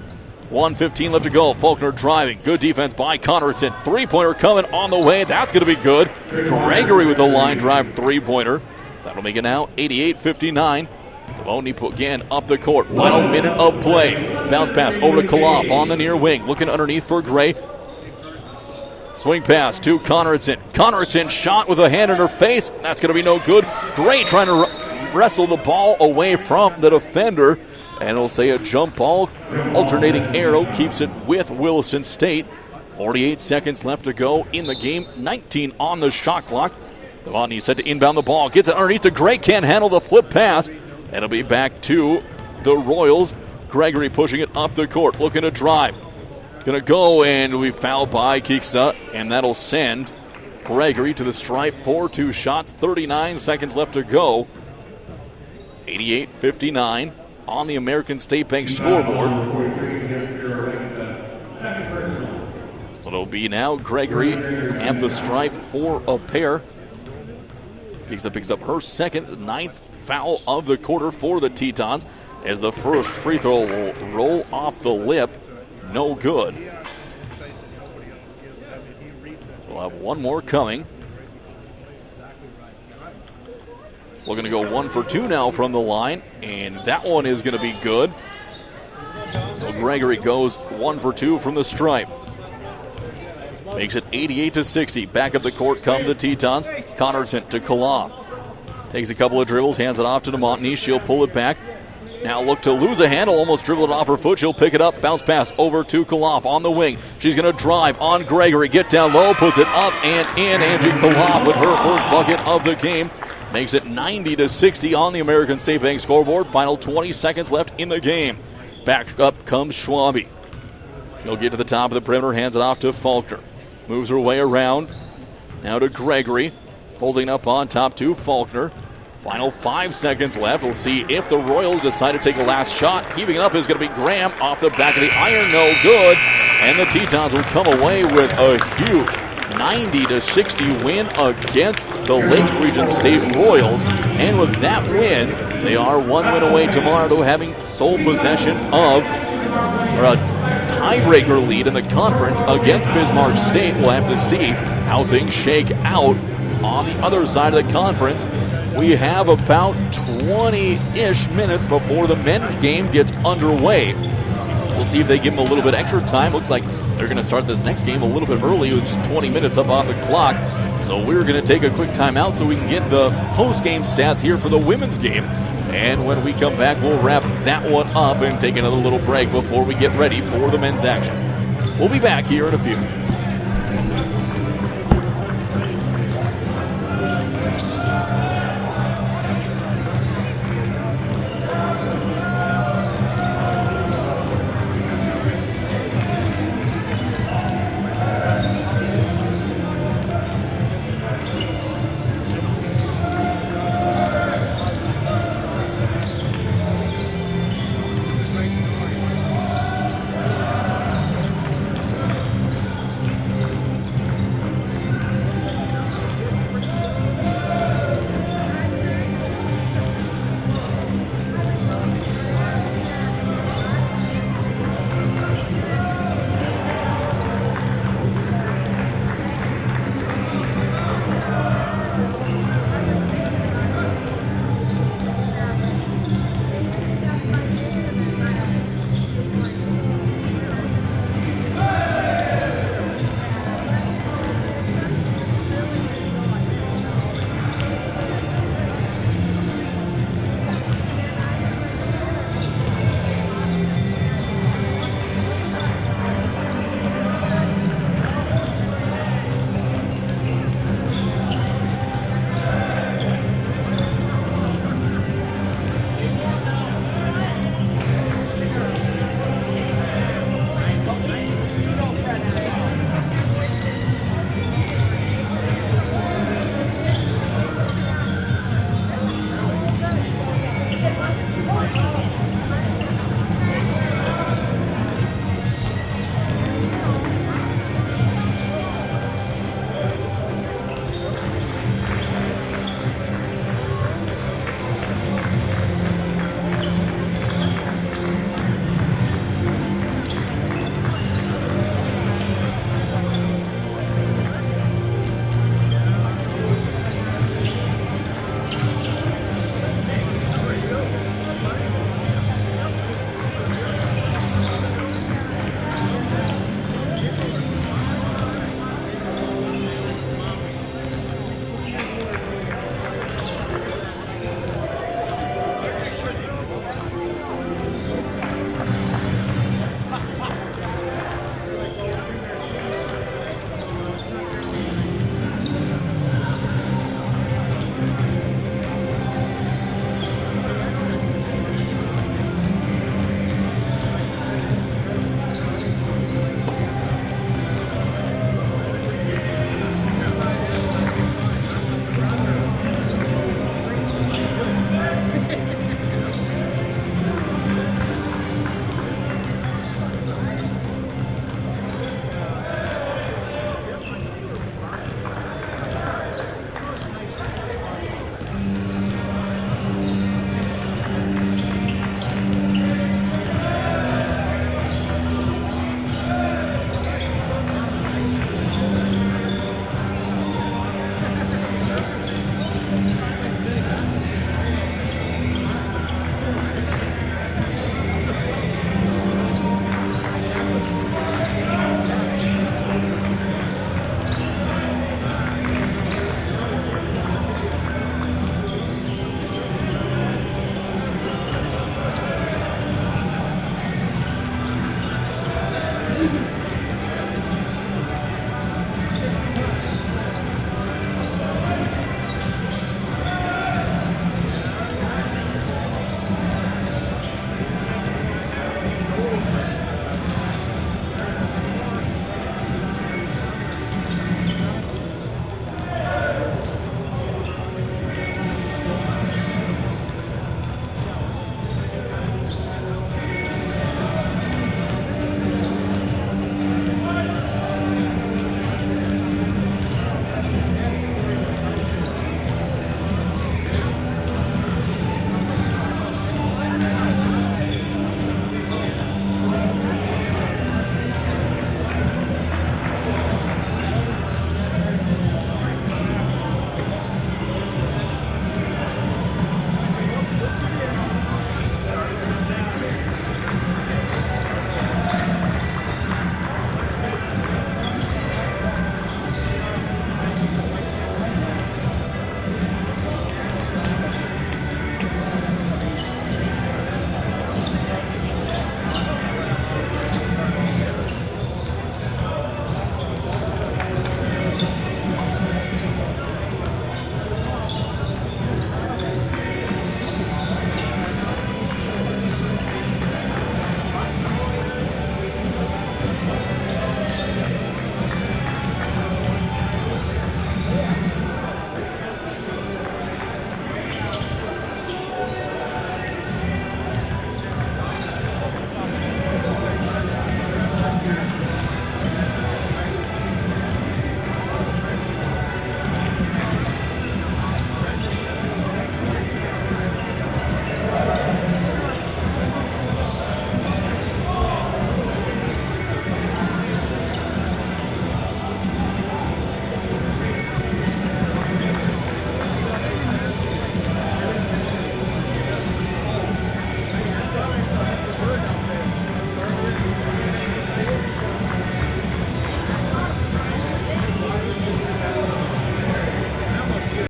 1:15 left to go. Faulkner driving. Good defense by Conradson. Three-pointer coming on the way. That's going to be good. Gregory with the line drive three-pointer. That'll make it now 88-59. DeMontney again up the court. Final minute of play. Bounce pass over to Koloff on the near wing. Looking underneath for Gray. Swing pass to Conradson. Conradson shot with a hand in her face. That's going to be no good. Gray trying to wrestle the ball away from the defender. And it'll say a jump ball. Alternating arrow keeps it with Williston State. 48 seconds left to go in the game. 19 on the shot clock. DeMontney set to inbound the ball. Gets it underneath to Gray. Can't handle the flip pass. And it'll be back to the Royals. Gregory pushing it up the court. Looking to drive. Going to go, and we fouled by Keeksta. And that'll send Gregory to the stripe for 2 shots. 39 seconds left to go. 88-59. On the American State Bank scoreboard. So it'll be now Gregory at the stripe for a pair. Keeksta picks up her second, 9th foul of the quarter for the Tetons, as the first free throw will roll off the lip. No good. So we'll have one more coming. We're going to go 1 for 2 now from the line, and that one is going to be good. So Gregory goes 1 for 2 from the stripe. Makes it 88-60. Back up the court come the Tetons. Conradson to Koloff. Takes a couple of dribbles, hands it off to DeMontney. She'll pull it back. Now look to lose a handle, almost dribbled it off her foot. She'll pick it up, bounce pass over to Koloff on the wing. She's going to drive on Gregory, get down low, puts it up and in. Angie Koloff with her first bucket of the game. Makes it 90-60 on the American State Bank scoreboard. Final 20 seconds left in the game. Back up comes Schwabe. She'll get to the top of the perimeter, hands it off to Faulkner. Moves her way around. Now to Gregory. Holding up on top to Faulkner. Final 5 seconds left. We'll see if the Royals decide to take a last shot. Heaving it up is going to be Graham off the back of the iron. No good. And the Tetons will come away with a huge 90-60 win against the Lake Region State Royals. And with that win, they are 1 win away tomorrow to having sole possession of, or a tiebreaker lead in the conference against Bismarck State. We'll have to see how things shake out on the other side of the conference. We have about 20-ish minutes before the men's game gets underway. We'll see if they give them a little bit extra time. Looks like they're going to start this next game a little bit early with just 20 minutes up on the clock. So we're going to take a quick timeout so we can get the post-game stats here for the women's game. And when we come back, we'll wrap that one up and take another little break before we get ready for the men's action. We'll be back here in a few.